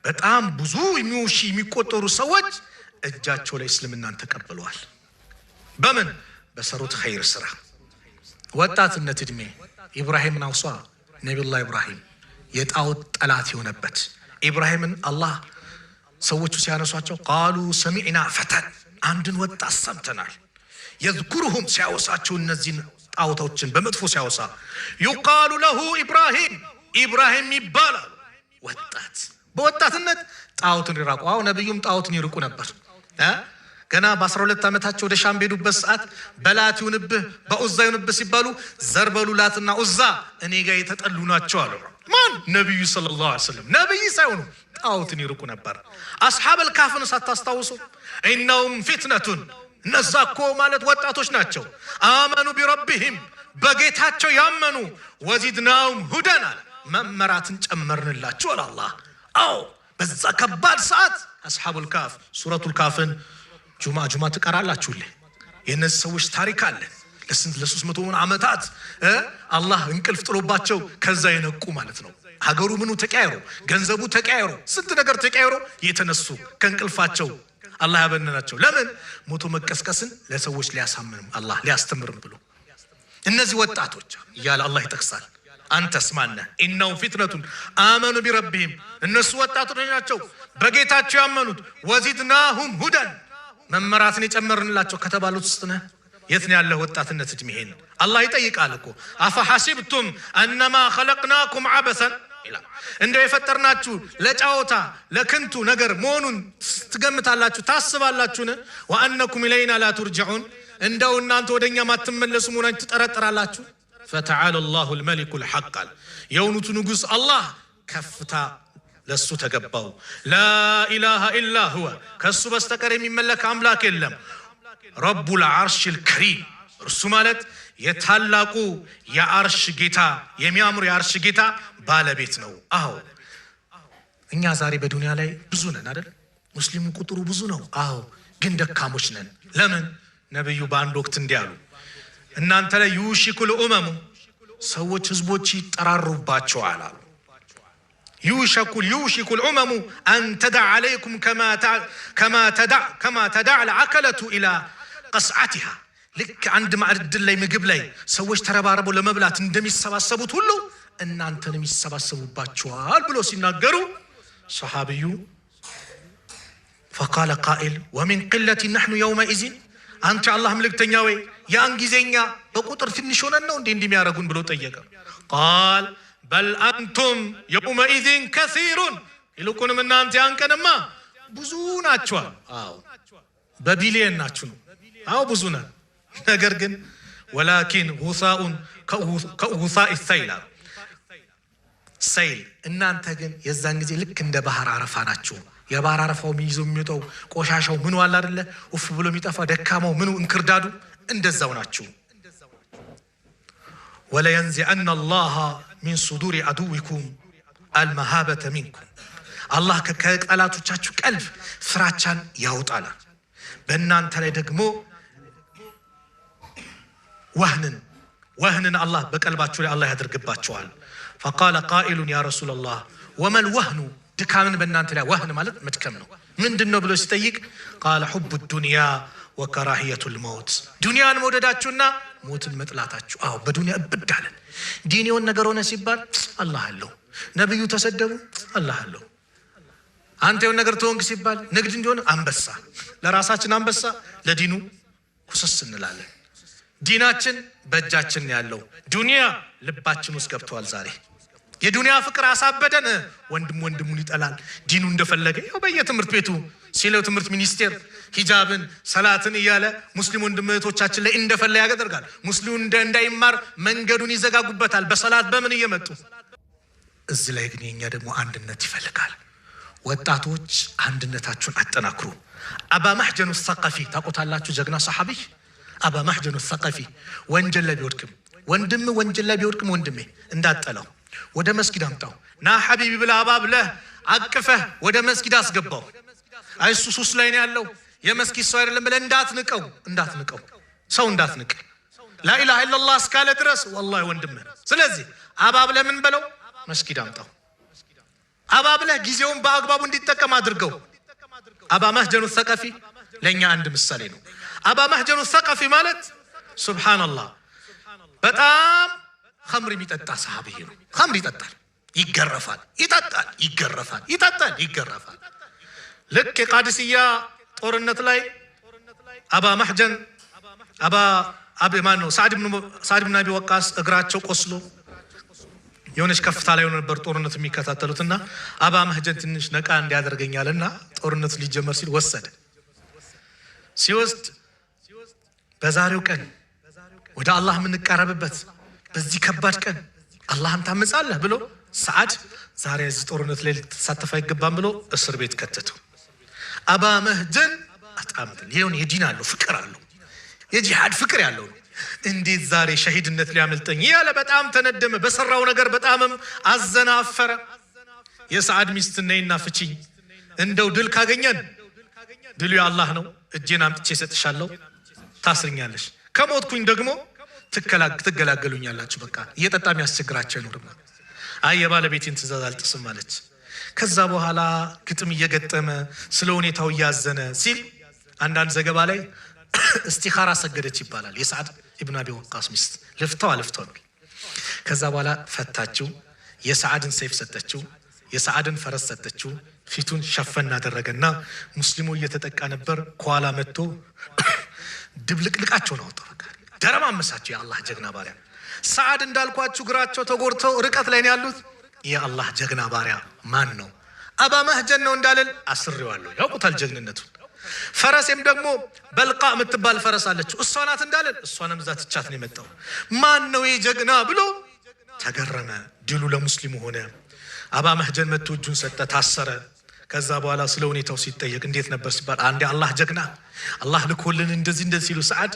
በጣም ብዙ የሚቆጠሩ ሰዎች እጃቸው ላይ እስልምናን ተቀበለዋል። በምን? በሰሩት ኸይር ስራ። ወጣትነት እድሜ ኢብራሂምን አውሷ ነብዩላህ ኢብራሂም የጣዖት ጠላት የሆነበት ኢብራሂምን አላህ ሰዎቹ ሲያነሷቸው ቃሉ ሰሚዕና ፈተን አንድን ወጣት ሰምተናል። የዝኩሩሁም ሲያወሳቸው እነዚህን ጣዖቶችን በመጥፎ ሲያወሳ ይቃሉ ለሁ ኢብራሂም ይባላል። ወጣት በወጣትነት ጣዖትን ይራቁ። አሁን ነብዩም ጣዖትን ይርቁ ነበር። ገና በ12 ዓመታቸው ወደ ሻም ሄዱበት ሰዓት በላት ይሁንብህ በኡዛ ይሁንብህ ሲባሉ ዘርበሉ ላትና ኡዛ እኔ ጋር የተጠሉ ናቸው አሉ። ማን? ነብዩ ሰለላሁ ዐለይሂ ወሰለም። ነብይ ሳይሆኑ ጣዖትን ይርቁ ነበር። አስሐበል ካፍን ሳታስታውሱ ኢነሁም ፊትነቱን እነዛ እኮ ማለት ወጣቶች ናቸው። አመኑ ቢረቢሂም በጌታቸው ያመኑ ወዚድናሁም ሁደን መመራትን ጨመርንላቸው አለ አላህ። አዎ በዛ ከባድ ሰዓት አስሐቡል ካፍ ሱረቱል ካፍን ጁማ ትቀራላችሁልኝ። የነዚህ ሰዎች ታሪክ አለ። ለ300 ዓመታት አላህ እንቅልፍ ጥሎባቸው ከዛ የነቁ ማለት ነው። ሀገሩ ምኑ ተቀያይሮ ገንዘቡ ተቀያይሮ ስንት ነገር ተቀያይሮ የተነሱ ከእንቅልፋቸው አላህ ያበነናቸው። ለምን? ሞቶ መቀስቀስን ለሰዎች ሊያሳምንም አላህ ሊያስተምርም ብሎ እነዚህ ወጣቶች እያለ አላህ ይጠቅሳል። አንተስ ማነህ? ኢነሁም ፊትነቱን አመኑ ቢረቢሂም እነሱ ወጣቶች ናቸው በጌታቸው ያመኑት ወዚድናሁም ሁደን መመራትን የጨመርንላቸው ከተባሉት ውስጥ ነህ? የት ነው ያለው ወጣትነት እድሜህን? አላህ ይጠይቃል እኮ አፈሐሲብቱም አነማ ኸለቅናኩም ዐበሰን ይላል። እንደው የፈጠርናችሁ ለጫወታ ለከንቱ ነገር መሆኑን ትገምታላችሁ ታስባላችሁን? ወአነኩም ኢለይና ላ ቱርጅዑን እንደው እናንተ ወደኛ ማትመለሱ መሆናችሁ ትጠረጥራላችሁ? ፈተዓላ አላሁ አልመሊኩ አልሐቅ የውኑቱ ንጉስ አላህ ከፍታ ለሱ ተገባው። ላ ኢላሃ ኢላ ሁወ ከሱ በስተቀር የሚመለክ አምላክ የለም። ረቡል አርሽል ከሪም እርሱ ማለት የታላቁ የአርሽ ጌታ የሚያምር የአርሽ ጌታ ባለቤት ነው። አዎ እኛ ዛሬ በዱንያ ላይ ብዙ ነን አይደል? ሙስሊሙ ቁጥሩ ብዙ ነው። አዎ ግን ደካሞች ነን። ለምን? ነብዩ በአንድ ወቅት እንዲያሉ እናንተ ላይ ዩሽኩል ኡመሙ ሰዎች ህዝቦች ይጠራሩባቸዋል አሉ። ዩሽኩል ኡመሙ አን ተደዕ ዓለይኩም ከማ ተደዕ ልዓከለቱ ኢላ ቀስዓቲሃ ልክ አንድ ማዕድ ላይ ምግብ ላይ ሰዎች ተረባርበው ለመብላት እንደሚሰባሰቡት ሁሉ እናንተንም ይሰባሰቡባቸዋል ብሎ ሲናገሩ ሰሃቢዩ فقال قائل ومن قلة نحن يومئذ አንተ አላህ መልእክተኛ ወይ ያን ጊዜኛ በቁጥር ትንሽ ሆነን ነው እንዴ እንደሚያረጉን ብሎ ጠየቀ። قال بل انتم يومئذ كثيرون ይልቁንም እናንተ ያን ቀንማ ብዙ ናችሁ። አዎ በቢሊየን ናችሁ ነው። አዎ ብዙ ነን። ነገር ግን ወላኪን ጉሳኡን ከጉሳኢ ሰይል እናንተ ግን የዛን ጊዜ ልክ እንደ ባህር አረፋ ናችሁ። የባህር አረፋው ይዞ የሚወጣው ቆሻሻው ምኑ አለ አይደለ ኡፍ ብሎ የሚጠፋ ደካማው ምኑ እንክርዳዱ እንደዛው ናችሁ። ወላ ينزعن الله من صدور عدوكم المهابة منكم አላህ ከጠላቶቻችሁ ቀልብ ፍራቻን ያውጣል። በእናንተ ላይ ደግሞ ወህንን አላህ በቀልባችሁ ላይ አላህ ያደርግባችኋል። فقال قائل يا رسول الله وما الوهن ድካምን በእናንተ ላይ ወህን ማለት መድከም ነው ምንድነው ብሎ ሲጠይቅ قال حب الدنيا وكراهية الموت ዱንያን መውደዳችሁና ሞትን መጥላታችሁ። አዎ በዱንያ እብዳለን። ዲኒውን ነገር ሆነ ሲባል አላህ አለው፣ ነብዩ ተሰደቡ አላህ አለው። አንተ የሆነ ነገር ተወንክ ሲባል ንግድ እንዲሆን አንበሳ ለራሳችን አንበሳ ለዲኑ ኩስስ እንላለን። ዲናችን በእጃችን ያለው ዱንያ ልባችን ውስጥ ገብቷል። ዛሬ የዱንያ ፍቅር አሳበደን። ወንድሙን ይጠላል። ዲኑ እንደፈለገ ያው በየትምህርት ቤቱ ሲለው ትምህርት ሚኒስቴር ሂጃብን ሰላትን እያለ ሙስሊም ወንድሞቻችን ላይ እንደፈለገ ያደርጋል። ሙስሊሙ እንዳይማር መንገዱን ይዘጋጉበታል በሰላት በምን እየመጡ። እዚህ ላይ ግን የኛ ደግሞ አንድነት ይፈልጋል። ወጣቶች አንድነታችሁን አጠናክሩ። አባ መሕጀኑ ሰቀፊ ታውቁታላችሁ? ጀግና ሰሐቢ አባ መሕጀኑ ሰቀፊ ወንጀል ላይ ቢወድቅም ወንድሜ እንዳጠለው ወደ መስጊድ አምጣው ና ሐቢቢ ብላ አባብለህ አቅፈህ ወደ መስጊድ አስገባው። አይሱ ሱስ ላይ ነው ያለው የመስጊድ ሰው አይደለም ብለህ እንዳትንቀው ሰው እንዳትንቅ ላኢላሃ ኢላላህ እስካለ ድረስ ወላሂ ወንድምህ። ስለዚህ አባብለህ ምን በለው መስጊድ አምጣው። አባብለህ ጊዜውን በአግባቡ እንዲጠቀም አድርገው። አባ መሕጀኑ ሰቀፊ ለኛ አንድ ምሳሌ ነው። አባ መሕጀኑ ሰቀፊ ማለት ሱብሃንአላህ በጣም ኸምር የሚጠጣ ሰሃቢ ነው። ኸምር ይጠጣል፣ ይገረፋል፣ ይገረፋል። ልክ የቃዲስያ ጦርነት ላይ አባ መሕጀን ሳዕድ ብን አቢ ወቃስ እግራቸው ቆስሎ የሆነች ከፍታ ላይ ነበር ጦርነቱ የሚከታተሉትና አባ መሕጀን ትንሽ ነቃ እንዲያደርገኛልና ጦርነቱ ሊጀመር ሲል ሲወስድ በዛሬው ቀን ወደ አላህ የምንቀርብበት በዚህ ከባድ ቀን አላህን ታመጻለህ ብሎ ሰዓድ ዛሬ እዚህ ጦርነት ላይ ልትሳተፍ አይገባም ብሎ እስር ቤት ከተተው። አባ መሕጀን አጣምጥል ይሁን የዲን አለው ፍቅር አለው የጂሃድ ፍቅር ያለው ነው። እንዴት ዛሬ ሸሂድነት ሊያመልጠኝ ያለ በጣም ተነደመ። በሰራው ነገር በጣምም አዘናፈረ። የሰዓድ ሚስት ነይና ፍቺኝ፣ እንደው ድል ካገኘን ድሉ የአላህ ነው፣ እጄን አምጥቼ ሰጥሻለሁ፣ ታስርኛለሽ፣ ከሞትኩኝ ደግሞ ትገላገሉኛላችሁ። በቃ እየጠጣም ያስቸግራቸው ነው። አይ የባለቤቴን ትእዛዝ አልጥስም አለች። ከዛ በኋላ ግጥም እየገጠመ ስለ ሁኔታው እያዘነ ሲል አንዳንድ ዘገባ ላይ እስቲኻራ ሰገደች ይባላል። የሰዓድ ኢብኑ አቢ ወቃስ ሚስት ልፍተው ነው። ከዛ በኋላ ፈታችው፣ የሰዓድን ሰይፍ ሰጠችው፣ የሰዓድን ፈረስ ሰጠችው፣ ፊቱን ሸፈን አደረገና ሙስሊሙ እየተጠቃ ነበር። ከኋላ መጥቶ ድብልቅልቃቸውን አወጣ። በቃ ደረማመሳቸው። የአላህ ጀግና ባሪያ ሰዓድ እንዳልኳችሁ እግራቸው ተጎርተው ርቀት ላይ ነው ያሉት። የአላህ ጀግና ባሪያ ማን ነው? አባ መህጀን ነው እንዳለን አስሬዋለሁ። ያውቁታል ጀግንነቱን። ፈረሴም ደግሞ በልቃ የምትባል ፈረስ አለችው፣ እሷ ናት እንዳለን እሷንም እዛ ትቻት ነው የመጣው። ማን ነው ይህ ጀግና ብሎ ተገረመ። ድሉ ለሙስሊሙ ሆነ። አባ መህጀን መጥቶ እጁን ሰጠ፣ ታሰረ። ከዛ በኋላ ስለ ሁኔታው ሲጠየቅ እንዴት ነበር ሲባል አንዴ አላህ ጀግና አላህ ልኮልን እንደዚህ ሲሉ ሰዓድ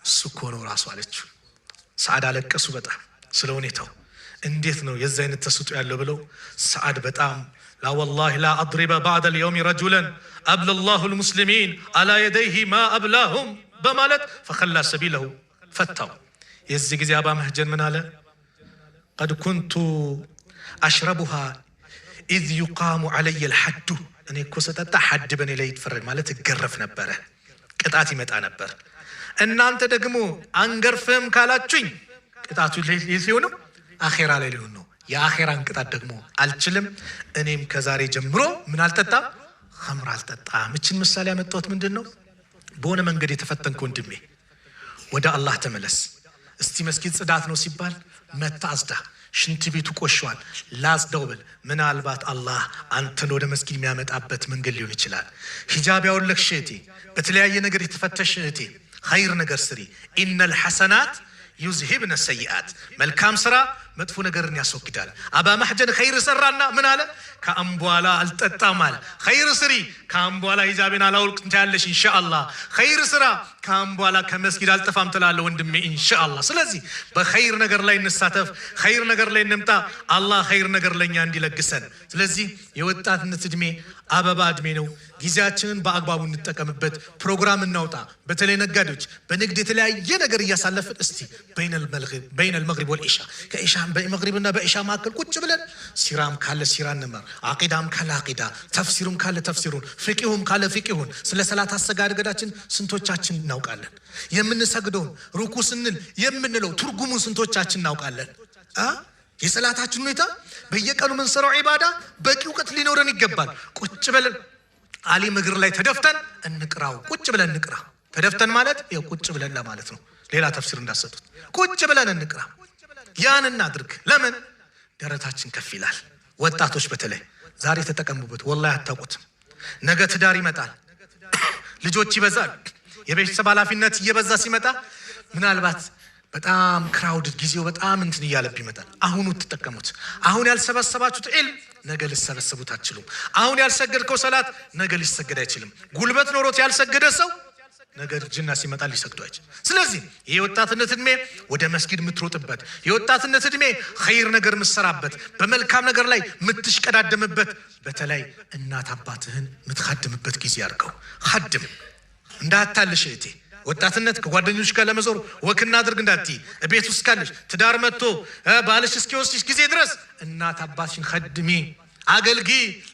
እሱ እኮ ነው ራሱ አለችው። ሰዓድ አለቀሱ በጣም ስለ ሁኔታው። እንዴት ነው የዛ አይነት ተስጦ ያለው ብለው ሰዓድ በጣም ላ ወላሂ ላ አድሪበ ባዕደ ልየውም ረጁለን አብለ ላሁ ልሙስሊሚን አላ የደይህ ማ አብላሁም በማለት ፈኸላ ሰቢለሁ ፈታው። የዚህ ጊዜ አባ መህጀን ምን አለ? ቀድ ኩንቱ አሽረቡሃ ኢዝ ዩቃሙ ዓለየ ልሐዱ። እኔ እኮ ስጠጣ ሐድ በእኔ ላይ ይትፈረድ ማለት እገረፍ ነበረ፣ ቅጣት ይመጣ ነበር። እናንተ ደግሞ አንገርፍም ካላችሁኝ ቅጣቱ ሊሆን ነው አኼራ ላይ ሊሆን ነው። የአኼራን ቅጣት ደግሞ አልችልም። እኔም ከዛሬ ጀምሮ ምን አልጠጣም? ኸምር አልጠጣም። እችን ምሳሌ ያመጣሁት ምንድን ነው? በሆነ መንገድ የተፈተንክ ወንድሜ ወደ አላህ ተመለስ። እስቲ መስጊድ ጽዳት ነው ሲባል መታ አጽዳ፣ ሽንት ቤቱ ቆሽሿል ላጽዳው ብል ምናልባት አላህ አንተን ወደ መስጊድ የሚያመጣበት መንገድ ሊሆን ይችላል። ሂጃብ ያወለቅሽ እህቴ፣ በተለያየ ነገር የተፈተሽ እህቴ ኸይር ነገር ስሪ። ኢነል ሐሰናት ዩዝሂብነ ሰይአት። መልካም ስራ መጥፎ ነገርን ያስወግዳል። አባ መህጀን ኸይር ሰራና ምን አለ? ከአምቧላ አልጠጣም አለ። ኸይር ስሪ፣ ከአምቧላ ሂጃቤን አላውልቅም ትያለሽ ኢንሻአላህ። ኸይር ስራ፣ ከአምቧላ ከመስጊድ አልጠፋም ትላለህ ወንድሜ ኢንሻአላህ። ስለዚህ በኸይር ነገር ላይ እንሳተፍ፣ ኸይር ነገር ላይ እንምጣ። አላህ ኸይር ነገር ለኛ እንዲለግሰን። ስለዚህ የወጣትነት እድሜ አበባ እድሜ ነው። ጊዜያችንን በአግባቡ እንጠቀምበት። ፕሮግራም እናውጣ። በተለይ ነጋዴዎች በንግድ የተለያየ ነገር እያሳለፍን እስቲ በይነል መግሪብ ወልኢሻ ከኢሻ በመግሪብና በኢሻ መካከል ቁጭ ብለን ሲራም ካለ ሲራ እንማር፣ አቂዳም ካለ አቂዳ፣ ተፍሲሩም ካለ ተፍሲሩን፣ ፍቂሁም ካለ ፍቂሁን። ስለ ሰላት አሰጋገዳችን ስንቶቻችን እናውቃለን? የምንሰግደውን ሩኩ ስንል የምንለው ትርጉሙን ስንቶቻችን እናውቃለን? የሰላታችን ሁኔታ በየቀኑ ምንሰራው ዒባዳ በቂ እውቀት ሊኖረን ይገባል። ቁጭ ብለን አሊም እግር ላይ ተደፍተን እንቅራው። ቁጭ ብለን እንቅራ። ተደፍተን ማለት ይኸው ቁጭ ብለን ለማለት ነው። ሌላ ተፍሲር እንዳሰጡት ቁጭ ብለን እንቅራ። ያን እናድርግ። ለምን ደረታችን ከፍ ይላል። ወጣቶች በተለይ ዛሬ ተጠቀሙበት። ወላሂ አታውቁትም። ነገ ትዳር ይመጣል፣ ልጆች ይበዛል። የቤተሰብ ኃላፊነት እየበዛ ሲመጣ ምናልባት በጣም ክራውድድ ጊዜው በጣም እንትን እያለብ ይመጣል። አሁኑ ተጠቀሙት። አሁን ያልሰበሰባችሁት ዒልም ነገ ልሰበሰቡት አትችሉም። አሁን ያልሰገድከው ሰላት ነገ ሊሰገድ አይችልም። ጉልበት ኖሮት ያልሰገደ ሰው ነገ ጅና ሲመጣ ሊሰግዱ አይችልም። ስለዚህ የወጣትነት እድሜ ወደ መስጊድ የምትሮጥበት፣ የወጣትነት እድሜ ኸይር ነገር የምትሰራበት፣ በመልካም ነገር ላይ የምትሽቀዳደምበት፣ በተለይ እናት አባትህን የምትኻድምበት ጊዜ አድርገው። ኻድም እንዳታልሽ እህቴ። ወጣትነት ከጓደኞች ጋር ለመዞር ወክና አድርግ እንዳትይ። ቤት ውስጥ ካለሽ ትዳር መጥቶ ባልሽ እስኪወስድሽ ጊዜ ድረስ እናት አባትሽን ኸድሚ፣ አገልጊ።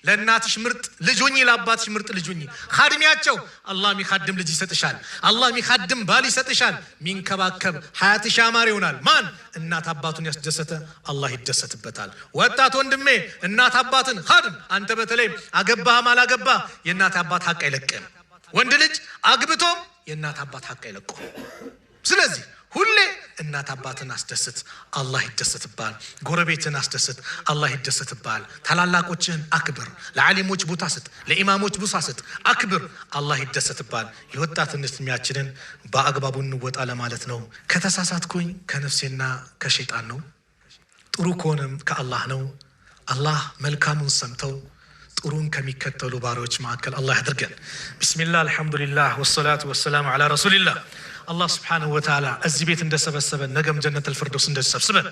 ለእናትሽ ምርጥ ልጅ ሁኚ፣ ለአባትሽ ምርጥ ልጅ ሁኚ። ኻድሚያቸው። አላህ የሚኻድም ልጅ ይሰጥሻል። አላህ የሚኻድም ባል ይሰጥሻል። ሚንከባከብ ሀያትሽ ያማረ ይሆናል። ማን? እናት አባቱን ያስደሰተ አላህ ይደሰትበታል። ወጣት ወንድሜ እናት አባትን ኻድም። አንተ በተለይ አገባህም አላገባህ የእናት አባት ሐቅ አይለቅም። ወንድ ልጅ አግብቶም የእናት አባት ሐቅ አይለቁም። ስለዚህ ሁሌ እናት አባትን አስደስት፣ አላህ ይደሰትባል። ጎረቤትን አስደስት፣ አላህ ይደሰትባል። ታላላቆችን አክብር። ለዓሊሞች ቦታ ስጥ፣ ለኢማሞች ቦታ ስጥ፣ አክብር፣ አላህ ይደሰትባል። የወጣትነት እድሜያችንን በአግባቡ እንወጣ ለማለት ነው። ከተሳሳትኩኝ ከነፍሴና ከሸይጣን ነው። ጥሩ ከሆነም ከአላህ ነው። አላህ መልካሙን ሰምተው ጥሩን ከሚከተሉ ባሪዎች መካከል አላህ ያድርገን። ቢስሚላህ አልሐምዱሊላህ ወሰላቱ ወሰላሙ ዐላ ረሱሊላህ። አላህ ስብሓንሁ ወተዓላ እዚህ ቤት እንደሰበሰበን ነገም ጀነተል ፊርደውስ እንደሰብስበን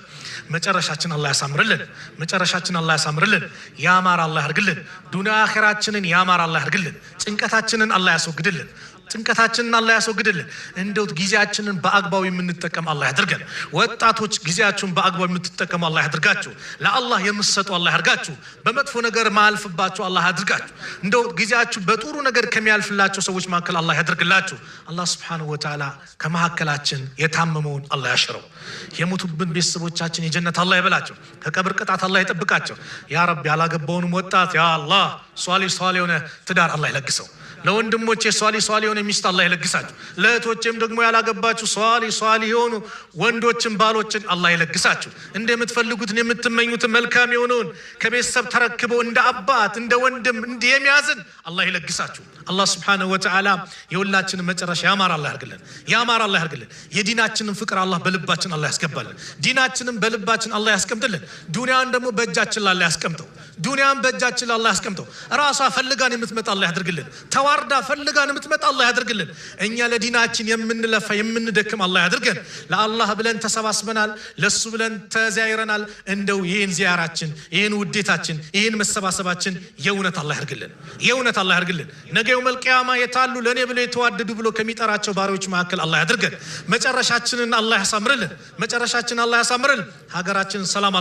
መጨረሻችን አላህ ያሳምርልን። መጨረሻችን አላህ ያሳምርልን። ያማረ አላህ ያርግልን። ዱንያ አኺራችንን ያማረ አላህ ያርግልን። ጭንቀታችንን አላህ ያስወግድልን። ጭንቀታችንን አላህ ያስወግድልን። እንደው ጊዜያችንን በአግባቡ የምንጠቀም አላህ ያድርገን። ወጣቶች ጊዜያችሁን በአግባቡ የምትጠቀሙ አላህ ያድርጋችሁ። ለአላህ የምትሰጡ አላህ ያርጋችሁ። በመጥፎ ነገር ማያልፍባችሁ አላህ ያድርጋችሁ። እንደው ጊዜያችሁ በጥሩ ነገር ከሚያልፍላቸው ሰዎች መካከል አላህ ያድርግላችሁ። አላህ ሱብሓነሁ ወተዓላ ከመካከላችን የታመመውን አላህ ያሽረው። የሞቱብን ቤተሰቦቻችን የጀነት አላህ ይበላቸው። ከቀብር ቅጣት አላህ ይጠብቃቸው። ያ ረቢ ያላገባውንም ወጣት ያ አላህ ሷሊህ የሆነ ትዳር አላህ ይለግሰው። ለወንድሞቼ ሷሊህ የሆነ የሆነ ሚስት አላህ ይለግሳችሁ ለእህቶቼም ደግሞ ያላገባችሁ ሷሊ የሆኑ ወንዶችን ባሎችን አላህ ይለግሳችሁ እንደምትፈልጉትን የምትመኙትን መልካም የሆነውን ከቤተሰብ ተረክበው እንደ አባት እንደ ወንድም እንደሚያዝን አላህ ይለግሳችሁ አላህ Subhanahu Wa Ta'ala የሁላችንን መጨረሻ ያማረ አላህ ያርግልን የዲናችንን ፍቅር አላህ በልባችን አላህ ያስገባልን ዲናችንን በልባችን አላህ ያስቀምጥልን ዱንያን ደግሞ በእጃችን ላይ ያስቀምጠው ዱንያን በእጃችን ላይ ያስቀምጠው ራሷ ፈልጋን የምትመጣ አላህ ያድርግልን ተዋርዳ ፈልጋን የምትመጣ አላህ ያድርግልን እኛ ለዲናችን የምንለፋ የምንደክም አላህ ያድርገን ለአላህ ብለን ተሰባስበናል ለሱ ብለን ተዛይረናል እንደው ይሄን ዚያራችን ይሄን ውዴታችን ይሄን መሰባሰባችን የእውነት አላህ ያድርግልን ነገ የውመል ቂያማ የታሉ ለኔ ብለው የተዋደዱ ብሎ ከሚጠራቸው ባሪዎች መካከል አላህ ያድርገን መጨረሻችንን አላህ ያሳምርልን ሀገራችንን ሰላም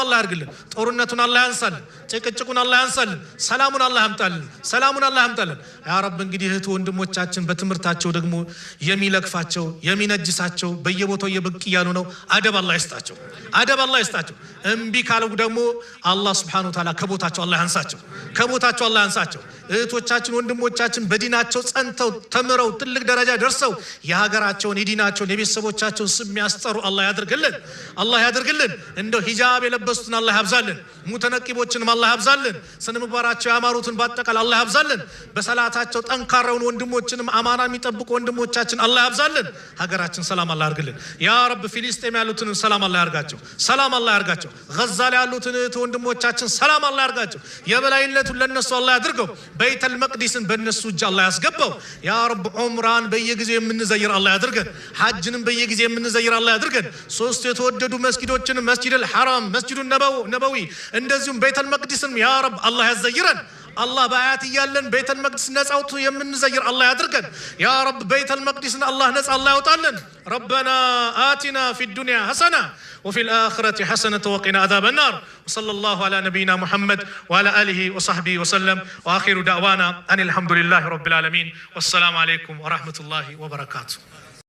አላህ ያርግልን ጦርነቱን አላህ ያንሳልን ጭቅጭቁን አላህ ያንሳልን ሰላሙን አላህ ያምጣልን ያ ረብ እንግዲህ እህት ወንድሞቻችን በትምርታቸው ደግሞ የሚለክፋቸው የሚነጅሳቸው በየቦታው የብቅ ያሉ ነው አደብ አላህ ይስጣቸው እምቢ ካለው ደግሞ አላህ Subhanahu Wa Ta'ala ከቦታቸው አላህ ያንሳቸው እህቶቻችን ወንድሞቻችን በዲናቸው ጸንተው ተምረው ትልቅ ደረጃ ደርሰው የሀገራቸውን የዲናቸውን የቤተሰቦቻቸውን ስም ያስጠሩ አላህ ያድርግልን እንደው ሂጃብ የለበሱትን አላህ ያብዛልን ሙተነቂቦችንም አላህ ያብዛልን ስነምግባራቸው ያማሩትን ባጠቃላይ አላህ ያብዛልን በሰላታቸው ጠንካራውን ወንድሞችንም አማና የሚጠብቁ ወንድሞቻችን አላህ ያብዛልን ሀገራችን ሰላም አላህ ያርግልን ያ ረብ ፍልስጤም ያሉትን ሰላም አላህ ያርጋቸው ጋዛ ላይ ያሉትን ወንድሞቻችን ሰላም አላህ ያርጋቸው የበላይነቱን ለነሱ አላህ ያድርገው በይተል መቅዲስን በነሱ እጅ አላህ ያስገባው ያ ረብ ዑምራን በየጊዜው የምንዘይር አላህ ያድርገን ሐጅንም በየጊዜው የምንዘይር አላህ ያድርገን ሶስት የተወደዱ መስጊዶችን መስጂዱል ሐራም መስጂዱን ነበዊ እንደዚሁም በይተል መቅዲስን ያ ረብ አላህ ያዘይረን الله بآيات يالن بيت المقدس نزعوت يمن زير الله يدركن يا رب بيت المقدس الله نزع الله وطالن ربنا آتنا في الدنيا حسنة وفي الآخرة حسنة وقنا عذاب النار وصلى الله على نبينا محمد وعلى آله وصحبه وسلم وآخر دعوانا أن الحمد لله رب العالمين والسلام عليكم ورحمة الله وبركاته